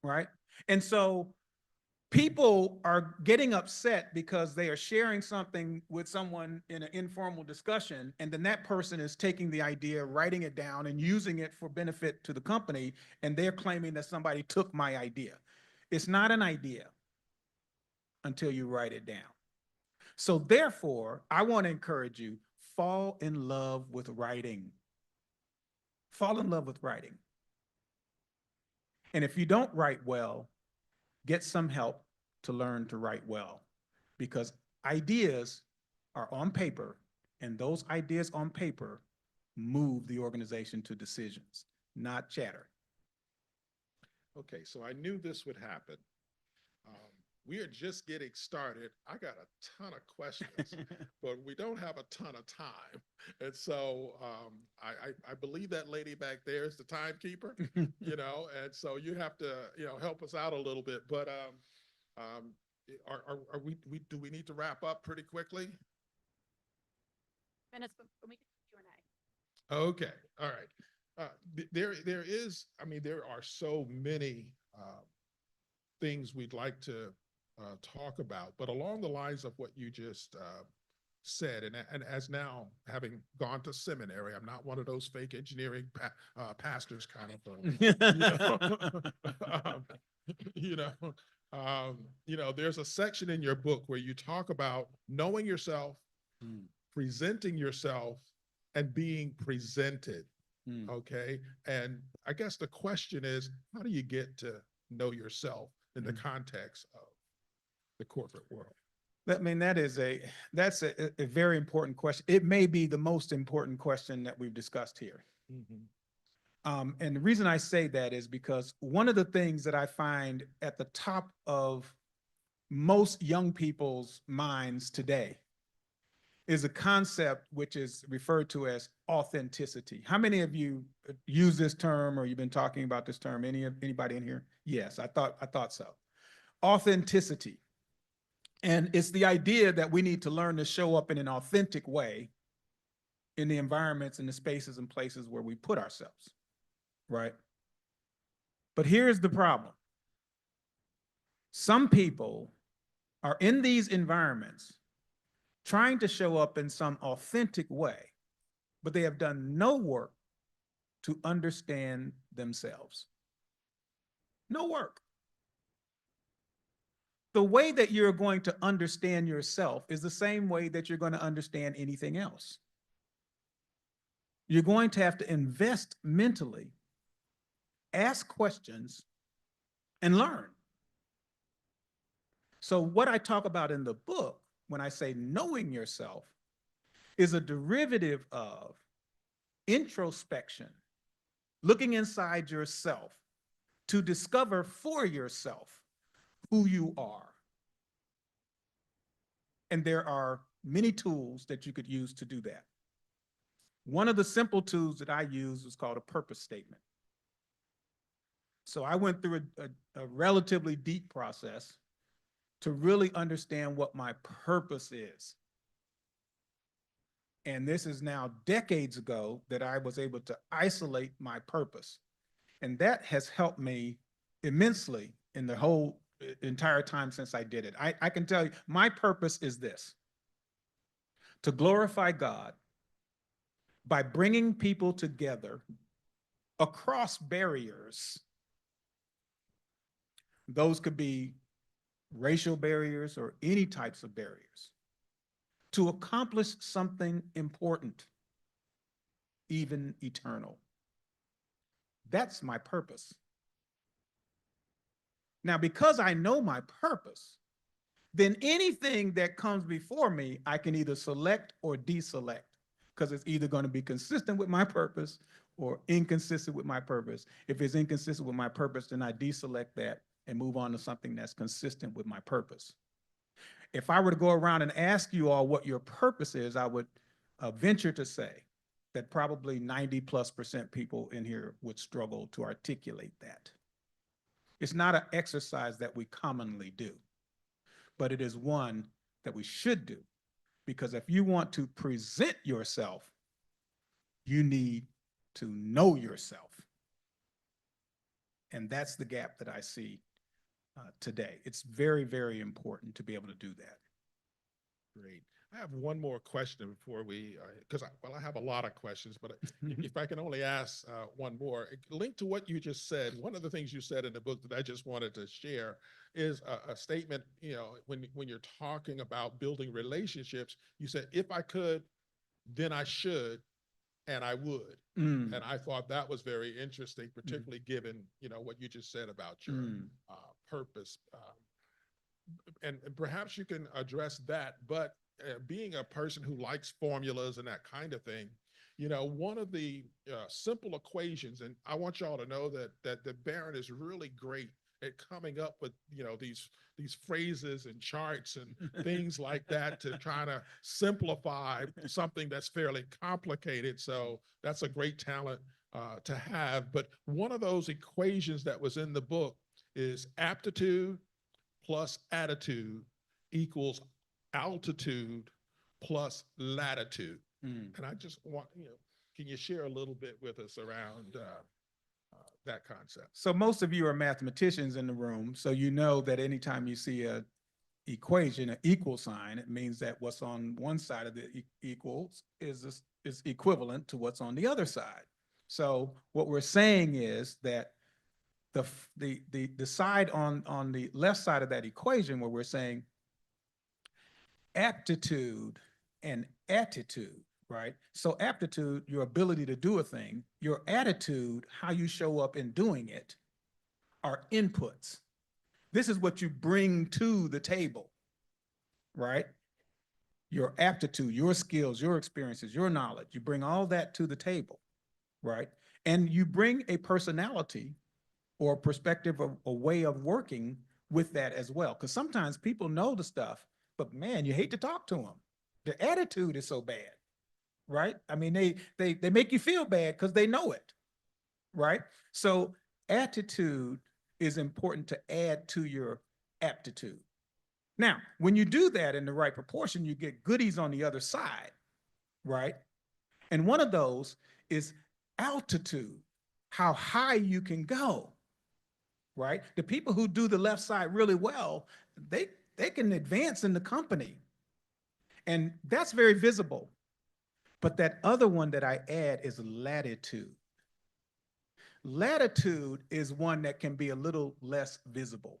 right? And so people are getting upset because they are sharing something with someone in an informal discussion, and then that person is taking the idea, writing it down, and using it for benefit to the company, and they're claiming that somebody took my idea. It's not an idea until you write it down. So therefore, I want to encourage you, fall in love with writing. Fall in love with writing. And if you don't write well, get some help to learn to write well, because ideas are on paper, and those ideas on paper move the organization to decisions, not chatter. Okay, so I knew this would happen. We are just getting started. I got a ton of questions, but we don't have a ton of time. And so I believe that lady back there is the timekeeper, and so you have to, help us out a little bit. But do we need to wrap up pretty quickly? Minutes, but we can do Q&A. Okay, all right. There are so many things we'd like to talk about, but along the lines of what you just said, and as now having gone to seminary, I'm not one of those fake engineering pastors kind of, there's a section in your book where you talk about knowing yourself, presenting yourself, and being presented. Okay. And I guess the question is, how do you get to know yourself in the context of the corporate world? I mean, that's a very important question. It may be the most important question that we've discussed here. And the reason I say that is because one of the things that I find at the top of most young people's minds today is a concept which is referred to as authenticity. How many of you use this term, or you've been talking about this term? Anybody in here? Yes, I thought so. Authenticity. And it's the idea that we need to learn to show up in an authentic way in the environments and the spaces and places where we put ourselves, right? But here's the problem. Some people are in these environments trying to show up in some authentic way, but they have done no work to understand themselves. No work. The way that you're going to understand yourself is the same way that you're going to understand anything else. You're going to have to invest mentally, ask questions, and learn. So what I talk about in the book, when I say knowing yourself, is a derivative of introspection, looking inside yourself to discover for yourself who you are. And there are many tools that you could use to do that. One of the simple tools that I use is called a purpose statement. So I went through a relatively deep process to really understand what my purpose is. And this is now decades ago that I was able to isolate my purpose. And that has helped me immensely in the whole entire time since I did it. I can tell you, my purpose is this: to glorify God by bringing people together across barriers. Those could be racial barriers or any types of barriers, to accomplish something important, even eternal. That's my purpose. Now, because I know my purpose, then anything that comes before me, I can either select or deselect, because it's either going to be consistent with my purpose or inconsistent with my purpose. If it's inconsistent with my purpose, then I deselect that and move on to something that's consistent with my purpose. If I were to go around and ask you all what your purpose is, I would venture to say that probably 90+% people in here would struggle to articulate that. It's not an exercise that we commonly do, but it is one that we should do, because if you want to present yourself, you need to know yourself. And that's the gap that I see today. It's very, very important to be able to do that. Great. I have one more question before we, because I have a lot of questions, but if I can only ask one more, linked to what you just said, one of the things you said in the book that I just wanted to share is a statement, you know, when you're talking about building relationships, you said, if I could, then I should, and I would. Mm. And I thought that was very interesting, particularly given, you know, what you just said about your purpose. And perhaps you can address that, but being a person who likes formulas and that kind of thing, you know, one of the simple equations, and I want y'all to know that Barron is really great at coming up with, you know, these phrases and charts and things like that to try to simplify something that's fairly complicated. So that's a great talent to have. But one of those equations that was in the book is aptitude plus attitude equals altitude plus latitude. And I just want, you know, can you share a little bit with us around that concept? So most of you are mathematicians in the room, so you know that anytime you see a equation, an equal sign, it means that what's on one side of the equals is equivalent to what's on the other side. So what we're saying is that the side on the left side of that equation, where we're saying aptitude and attitude, right? So aptitude, your ability to do a thing, your attitude, how you show up in doing it, are inputs. This is what you bring to the table, right? Your aptitude, your skills, your experiences, your knowledge, you bring all that to the table, right? And you bring a personality or a perspective of a way of working with that as well. Because sometimes people know the stuff, but man, you hate to talk to them. Their attitude is so bad, right? I mean, they make you feel bad because they know it, right? So attitude is important to add to your aptitude. Now, when you do that in the right proportion, you get goodies on the other side, right? And one of those is altitude, how high you can go, right? The people who do the left side really well, they can advance in the company. And that's very visible. But that other one that I add is latitude. Latitude is one that can be a little less visible.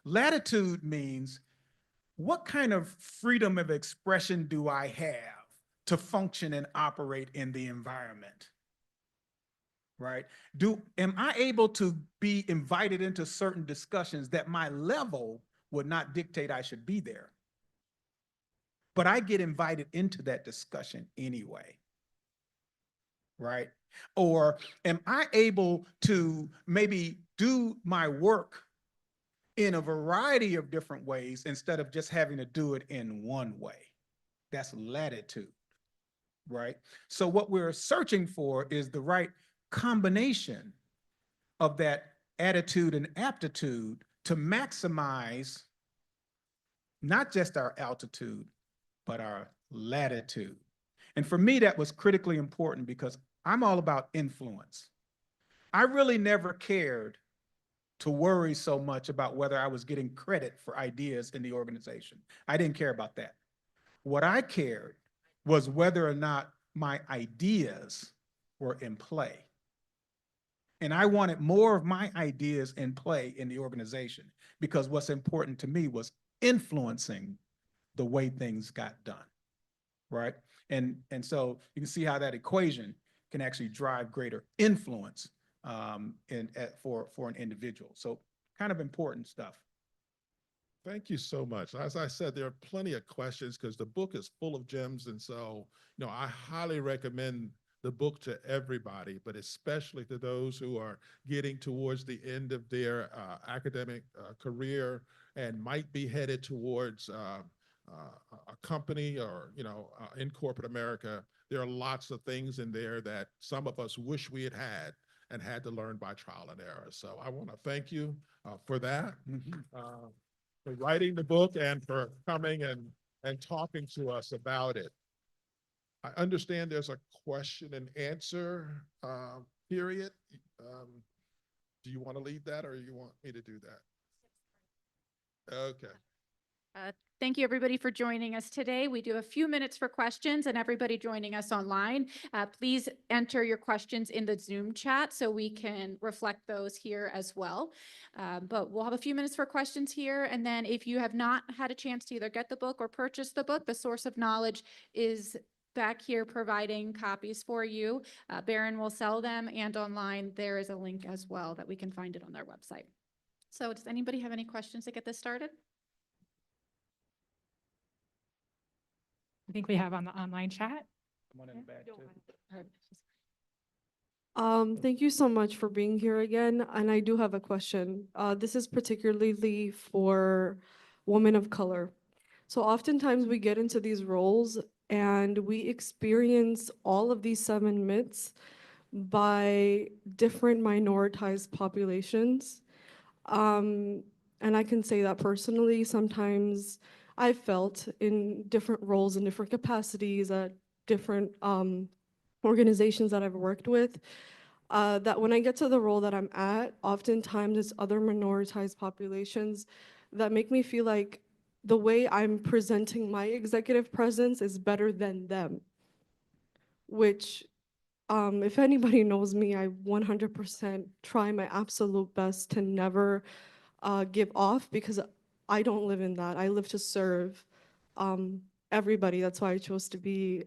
Latitude means, what kind of freedom of expression do I have to function and operate in the environment? Right? Am I able to be invited into certain discussions that my level would not dictate I should be there? But I get invited into that discussion anyway, right? Or am I able to maybe do my work in a variety of different ways instead of just having to do it in one way? That's latitude, right? So what we're searching for is the right combination of that attitude and aptitude to maximize not just our altitude, but our latitude. And for me, that was critically important because I'm all about influence. I really never cared to worry so much about whether I was getting credit for ideas in the organization. I didn't care about that. What I cared was whether or not my ideas were in play. And I wanted more of my ideas in play in the organization because what's important to me was influencing the way things got done, right? And so you can see how that equation can actually drive greater influence for an individual. So kind of important stuff. Thank you so much. As I said, there are plenty of questions because the book is full of gems. And so, I highly recommend the book to everybody, but especially to those who are getting towards the end of their academic career and might be headed towards a company or, in corporate America. There are lots of things in there that some of us wish we had and had to learn by trial and error. So I want to thank you for that. For writing the book and for coming and talking to us about it. I understand there's a question and answer period. Do you want to lead that or you want me to do that? Okay. Thank you, everybody, for joining us today. We do a few minutes for questions, and everybody joining us online, please enter your questions in the Zoom chat so we can reflect those here as well. But we'll have a few minutes for questions here, and then if you have not had a chance to either get the book or purchase the book, the Source of Knowledge is back here providing copies for you. Barron will sell them, and online there is a link as well that we can find it on their website. So does anybody have any questions to get this started? I think we have on the online chat. One in the back, too. Thank you so much for being here again. And I do have a question. This is particularly for women of color. So oftentimes we get into these roles and we experience all of these 7 myths by different minoritized populations. And I can say that personally, sometimes I've felt in different roles and different capacities at different organizations that I've worked with, that when I get to the role that I'm at, oftentimes it's other minoritized populations that make me feel like the way I'm presenting my executive presence is better than them, which if anybody knows me, I 100% try my absolute best to never give off because I don't live in that. I live to serve everybody. That's why I chose to be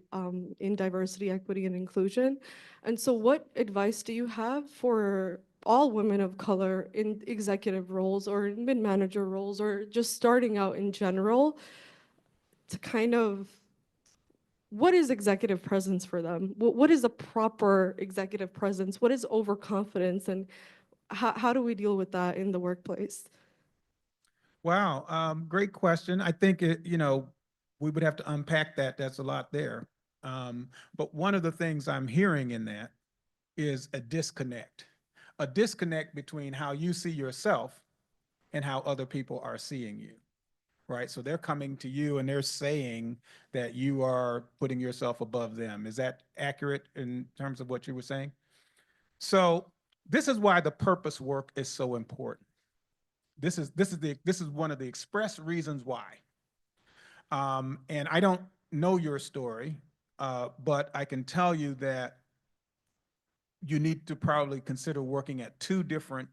in diversity, equity, and inclusion. And so what advice do you have for all women of color in executive roles or in mid-manager roles or just starting out in general to kind of, what is executive presence for them? What is a proper executive presence? What is overconfidence? And how do we deal with that in the workplace? Wow, great question. I think we would have to unpack that. That's a lot there. But one of the things I'm hearing in that is a disconnect between how you see yourself and how other people are seeing you, right? So they're coming to you and they're saying that you are putting yourself above them. Is that accurate in terms of what you were saying? So this is why the purpose work is so important. This is one of the express reasons why. And I don't know your story, but I can tell you that you need to probably consider working at 2 different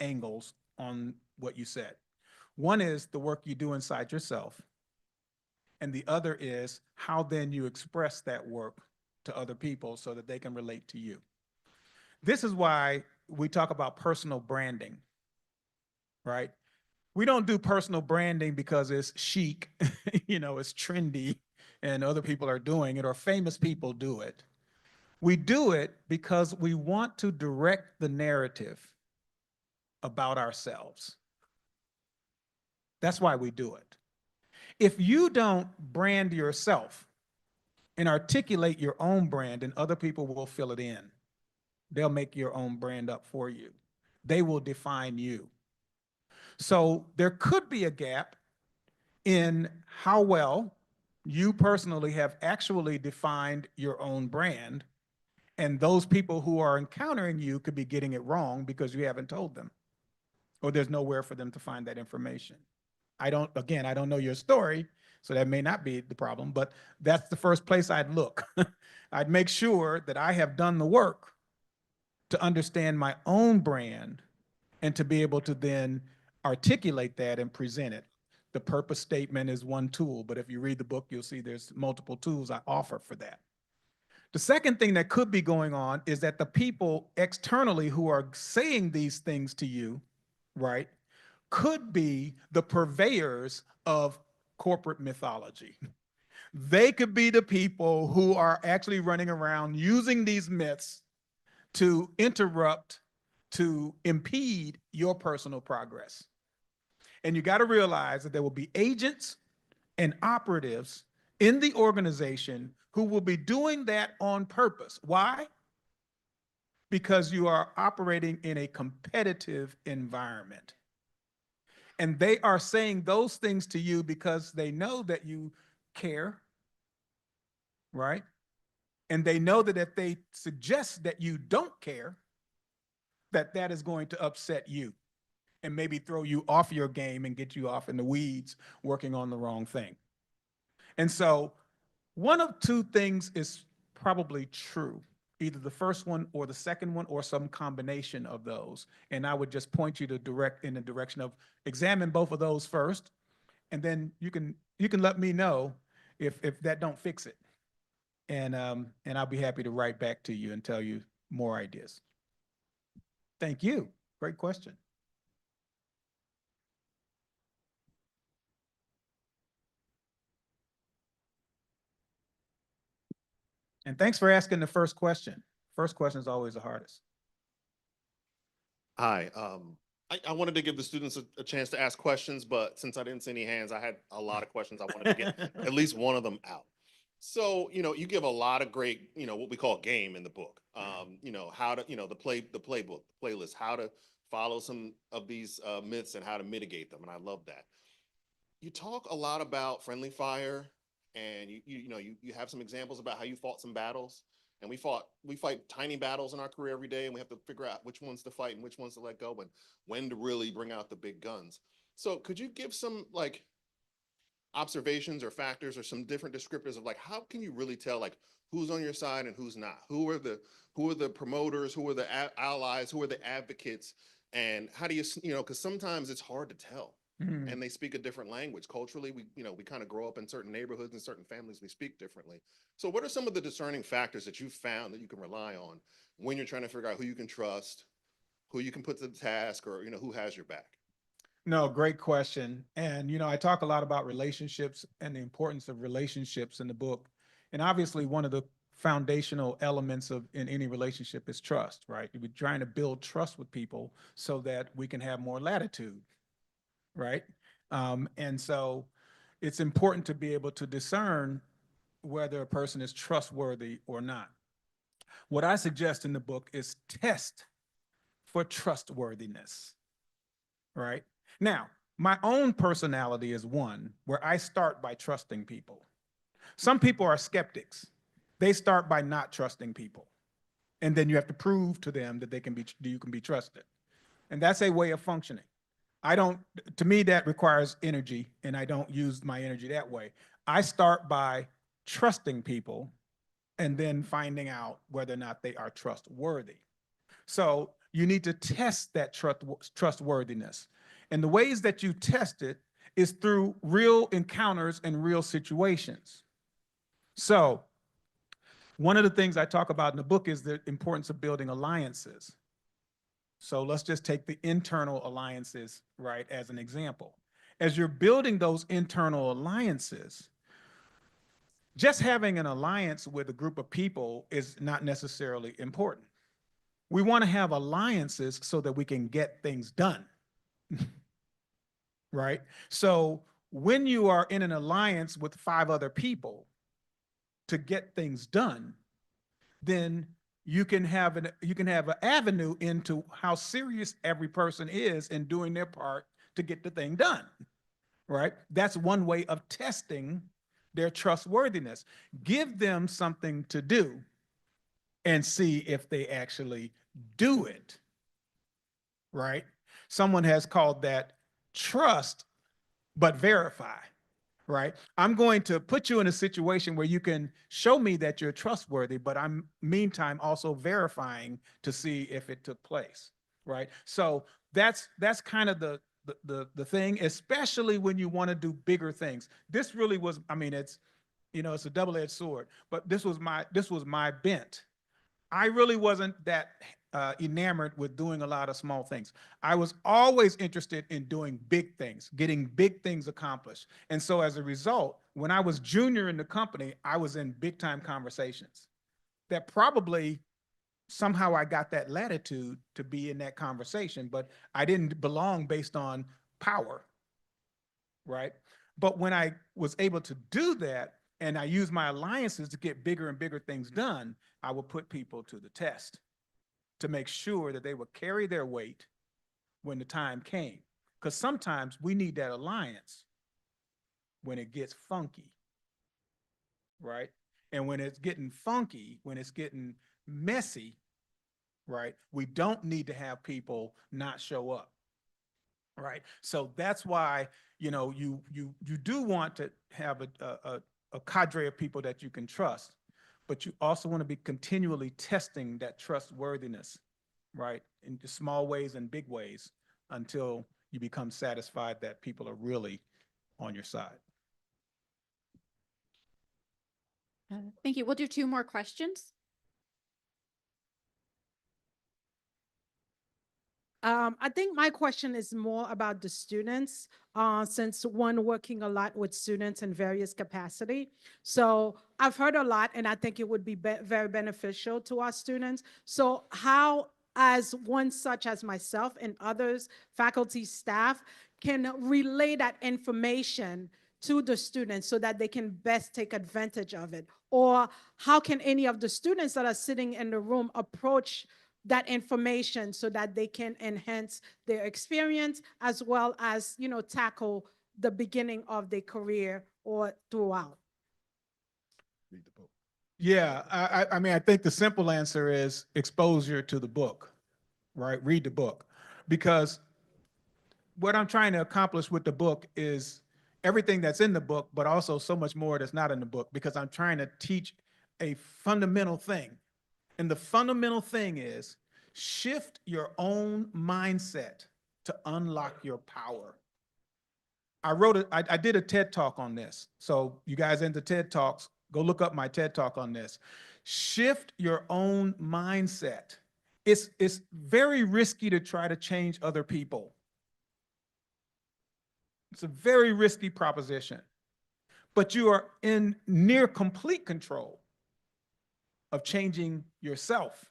angles on what you said. One is the work you do inside yourself, and the other is how then you express that work to other people so that they can relate to you. This is why we talk about personal branding, right? We don't do personal branding because it's chic, it's trendy, and other people are doing it, or famous people do it. We do it because we want to direct the narrative about ourselves. That's why we do it. If you don't brand yourself and articulate your own brand, and other people will fill it in. They'll make your own brand up for you. They will define you. So there could be a gap in how well you personally have actually defined your own brand, and those people who are encountering you could be getting it wrong because you haven't told them, or there's nowhere for them to find that information. I don't know your story, so that may not be the problem, but that's the first place I'd look. I'd make sure that I have done the work to understand my own brand and to be able to then articulate that and present it. The purpose statement is one tool, but if you read the book, you'll see there's multiple tools I offer for that. The second thing that could be going on is that the people externally who are saying these things to you, right, could be the purveyors of corporate mythology. They could be the people who are actually running around using these myths to interrupt, to impede your personal progress. And you got to realize that there will be agents and operatives in the organization who will be doing that on purpose. Why? Because you are operating in a competitive environment. And they are saying those things to you because they know that you care, right? And they know that if they suggest that you don't care, that is going to upset you and maybe throw you off your game and get you off in the weeds working on the wrong thing. And so one of two things is probably true, either the first one or the second one or some combination of those. And I would just point you to in the direction of examine both of those first, and then you can let me know if that don't fix it. And I'll be happy to write back to you and tell you more ideas. Thank you. Great question. And thanks for asking the first question. First question is always the hardest. Hi, I wanted to give the students a chance to ask questions, but since I didn't see any hands, I had a lot of questions. I wanted to get at least one of them out. So, you give a lot of great, what we call game in the book. How to, the playbook, the playlist, how to follow some of these myths and how to mitigate them. And I love that. You talk a lot about friendly fire, and you have some examples about how you fought some battles. And we fight tiny battles in our career every day, and we have to figure out which ones to fight and which ones to let go and when to really bring out the big guns. So could you give some observations or factors or some different descriptors of how can you really tell who's on your side and who's not? Who are the promoters? Who are the allies? Who are the advocates? And how do you, because sometimes it's hard to tell. Mm. And they speak a different language. Culturally, we kind of grow up in certain neighborhoods and certain families, we speak differently. So what are some of the discerning factors that you've found that you can rely on when you're trying to figure out who you can trust, who you can put to the task, or who has your back? No, great question. And I talk a lot about relationships and the importance of relationships in the book. And obviously one of the foundational elements in any relationship is trust, right? We're trying to build trust with people so that we can have more latitude. Right? And so it's important to be able to discern whether a person is trustworthy or not. What I suggest in the book is test for trustworthiness, right? Now, my own personality is one where I start by trusting people. Some people are skeptics. They start by not trusting people. And then you have to prove to them that you can be trusted. And that's a way of functioning. To me, that requires energy, and I don't use my energy that way. I start by trusting people and then finding out whether or not they are trustworthy. So you need to test that trustworthiness. And the ways that you test it is through real encounters and real situations. So one of the things I talk about in the book is the importance of building alliances. So let's just take the internal alliances, right, as an example. As you're building those internal alliances, just having an alliance with a group of people is not necessarily important. We want to have alliances so that we can get things done, right? So when you are in an alliance with 5 other people to get things done, then you can have an avenue into how serious every person is in doing their part to get the thing done. right? That's one way of testing their trustworthiness. Give them something to do and see if they actually do it, right? Someone has called that trust, but verify, right? I'm going to put you in a situation where you can show me that you're trustworthy, but I'm meantime also verifying to see if it took place, right? So that's kind of the thing, especially when you want to do bigger things. This really was, I mean, it's, you know, it's a double-edged sword, but this was my bent. I really wasn't that enamored with doing a lot of small things. I was always interested in doing big things, getting big things accomplished. And so as a result, when I was junior in the company, I was in big time conversations that probably somehow I got that latitude to be in that conversation, but I didn't belong based on power, right? But when I was able to do that, and I used my alliances to get bigger and bigger things done, I would put people to the test to make sure that they would carry their weight when the time came. Because sometimes we need that alliance when it gets funky, right? And when it's getting funky, when it's getting messy, right, we don't need to have people not show up, right? So that's why, you know, you do want to have a cadre of people that you can trust, but you also want to be continually testing that trustworthiness, right? In small ways and big ways until you become satisfied that people are really on your side. Thank you. We'll do 2 more questions. I think my question is more about the students, since one working a lot with students in various capacity. So I've heard a lot, and I think it would be very beneficial to our students. So how, as one such as myself and others, faculty, staff, can relay that information to the students so that they can best take advantage of it? Or how can any of the students that are sitting in the room approach that information so that they can enhance their experience as well as, you know, tackle the beginning of their career or throughout? Read the book. Yeah, I mean, I think the simple answer is exposure to the book, right? Read the book. Because what I'm trying to accomplish with the book is everything that's in the book, but also so much more that's not in the book, because I'm trying to teach a fundamental thing. And the fundamental thing is shift your own mindset to unlock your power. I did a TED talk on this. So you guys into TED Talks, go look up my TED talk on this. Shift your own mindset. It's very risky to try to change other people. It's a very risky proposition, but you are in near complete control of changing yourself.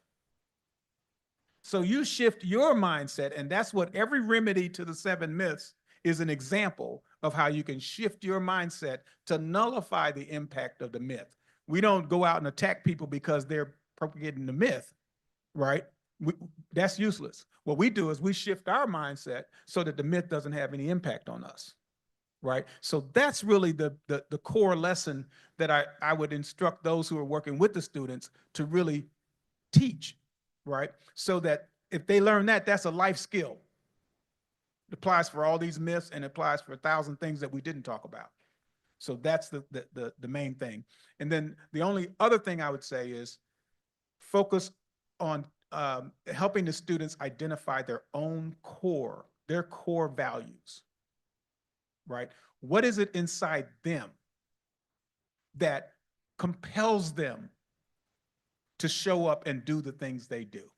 So you shift your mindset, and that's what every remedy to the 7 myths is, an example of how you can shift your mindset to nullify the impact of the myth. We don't go out and attack people because they're propagating the myth, right? That's useless. What we do is we shift our mindset so that the myth doesn't have any impact on us, right? So that's really the core lesson that I would instruct those who are working with the students to really teach, right? So that if they learn that, that's a life skill. It applies for all these myths and it applies for 1,000 things that we didn't talk about. So that's the main thing. And then the only other thing I would say is focus on helping the students identify their own core, their core values, right? What is it inside them that compels them to show up and do the things they do?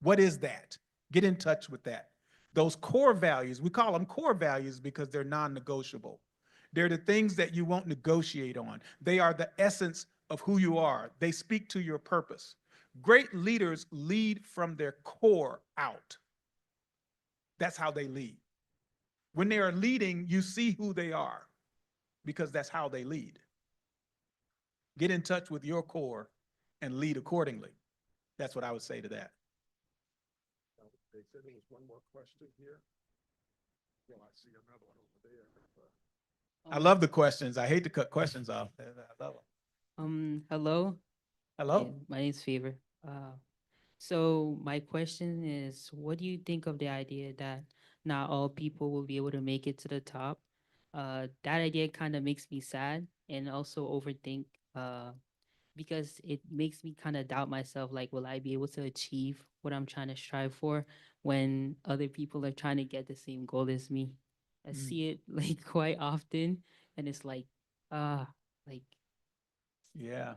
What is that? Get in touch with that. Those core values, we call them core values because they're non-negotiable. They're the things that you won't negotiate on. They are the essence of who you are. They speak to your purpose. Great leaders lead from their core out. That's how they lead. When they are leading, you see who they are because that's how they lead. Get in touch with your core and lead accordingly. That's what I would say to that. They said there was one more question here. Well, I see another one over there. I love the questions. I hate to cut questions off. I love them. Hello. Hello? Yeah, my name's Favor. So my question is, what do you think of the idea that not all people will be able to make it to the top? That idea kind of makes me sad and also overthink, because it makes me kind of doubt myself, like, will I be able to achieve what I'm trying to strive for when other people are trying to get the same goal as me? I Mm. see it like quite often, and it's like, like, Yeah.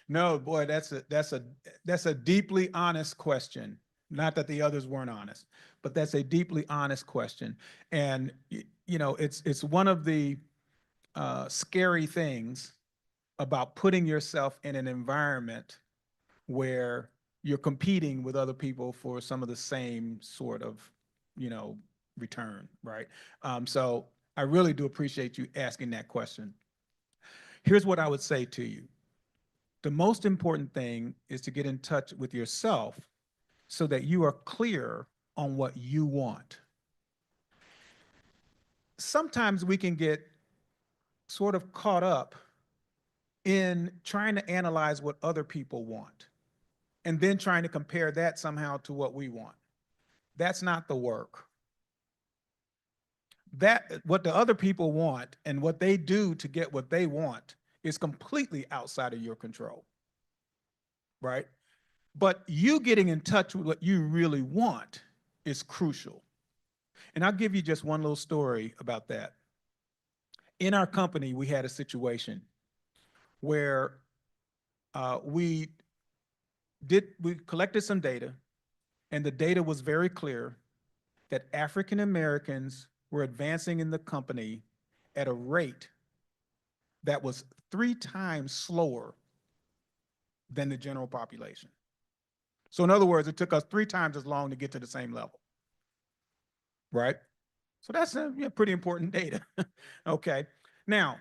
No, boy, that's a deeply honest question. Not that the others weren't honest, but that's a deeply honest question. And you know, it's one of the scary things about putting yourself in an environment where you're competing with other people for some of the same sort of, you know, return, right? So I really do appreciate you asking that question. Here's what I would say to you. The most important thing is to get in touch with yourself so that you are clear on what you want. Sometimes we can get sort of caught up in trying to analyze what other people want and then trying to compare that somehow to what we want. That's not the work. That what the other people want and what they do to get what they want is completely outside of your control, right? But you getting in touch with what you really want is crucial. And I'll give you just one little story about that. In our company, we had a situation where we collected some data, and the data was very clear that African Americans were advancing in the company at a rate that was 3 times slower than the general population. So in other words, it took us 3 times as long to get to the same level, right? So that's pretty important data. Okay. Now,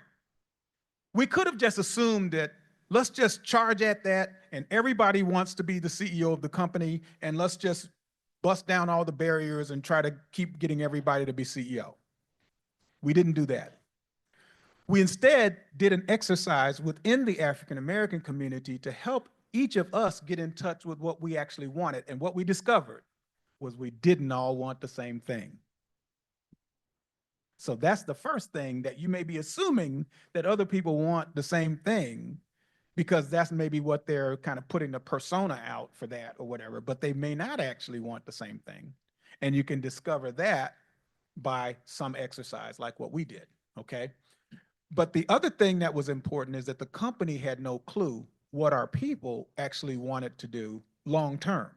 we could have just assumed that let's just charge at that and everybody wants to be the CEO of the company and let's just bust down all the barriers and try to keep getting everybody to be CEO. We didn't do that. We instead did an exercise within the African American community to help each of us get in touch with what we actually wanted. And what we discovered was we didn't all want the same thing. So that's the first thing, that you may be assuming that other people want the same thing because that's maybe what they're kind of putting the persona out for that or whatever, but they may not actually want the same thing. And you can discover that by some exercise like what we did, okay? But the other thing that was important is that the company had no clue what our people actually wanted to do long-term.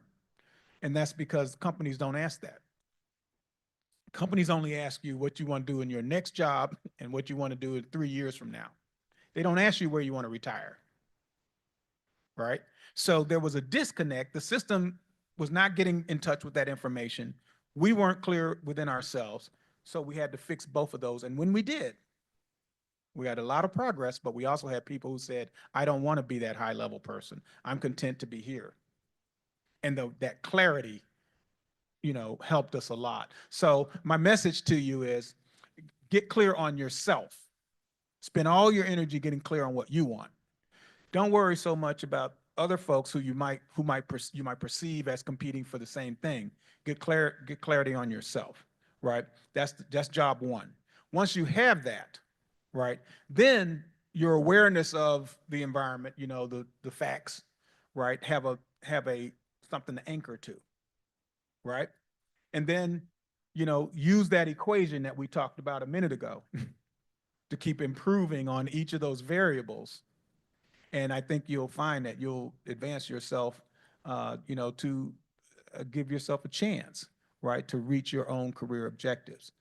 And that's because companies don't ask that. Companies only ask you what you want to do in your next job and what you want to do in 3 years from now. They don't ask you where you want to retire, right? So there was a disconnect. The system was not getting in touch with that information. We weren't clear within ourselves. So we had to fix both of those. And when we did, we had a lot of progress, but we also had people who said, I don't want to be that high level person. I'm content to be here. And that clarity, helped us a lot. So my message to you is get clear on yourself. Spend all your energy getting clear on what you want. Don't worry so much about other folks who you might perceive as competing for the same thing. Get clarity on yourself, right? That's job one. Once you have that, right, then your awareness of the environment, the facts, right, have a something to anchor to, right? And then, use that equation that we talked about a minute ago to keep improving on each of those variables. And I think you'll find that you'll advance yourself, to give yourself a chance, right, to reach your own career objectives.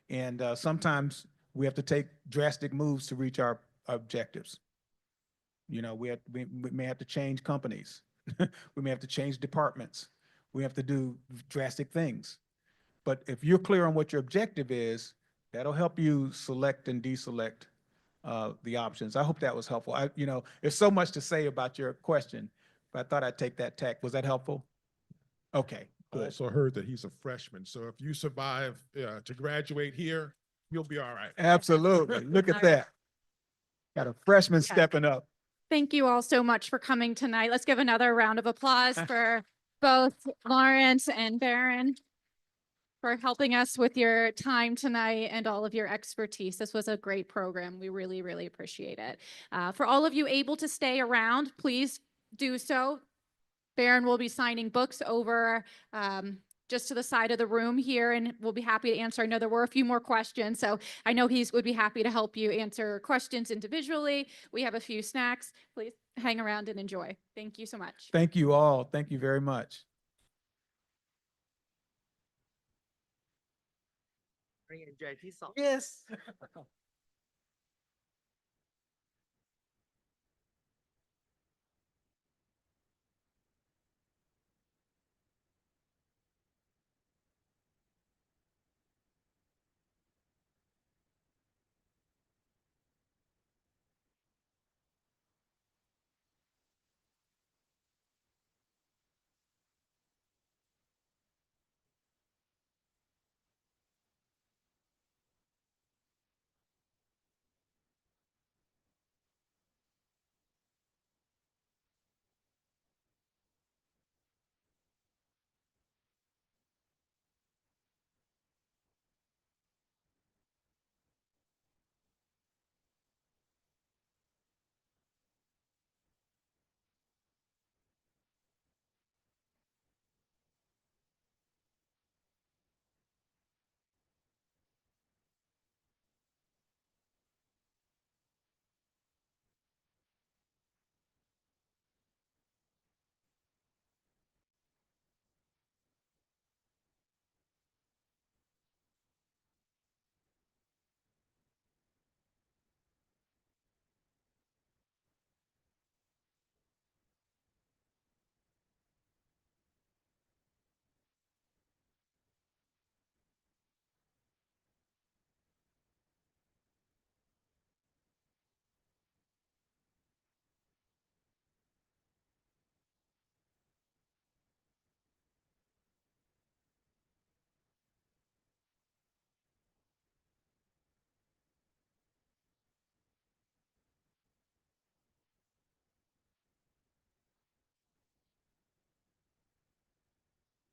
And sometimes we have to take drastic moves to reach our objectives. We may have to change companies. We may have to change departments. We have to do drastic things. But if you're clear on what your objective is, that'll help you select and deselect the options. I hope that was helpful. There's so much to say about your question, but I thought I'd take that tack. Was that helpful? Okay, I good. also heard that he's a freshman. So if you survive to graduate here, You'll be all right. Absolutely. Look at that. Got a freshman stepping up. Thank you all so much for coming tonight. Let's give another round of applause for both Lawrence and Barron for helping us with your time tonight and all of your expertise. This was a great program. We really, really appreciate it. For all of you able to stay around, please do so. Barron will be signing books over just to the side of the room here, and we'll be happy to answer. I know there were a few more questions, so I know would be happy to help you answer questions individually. We have a few snacks. Please hang around and enjoy. Thank you so much. Thank you all. Thank you very much. Yes.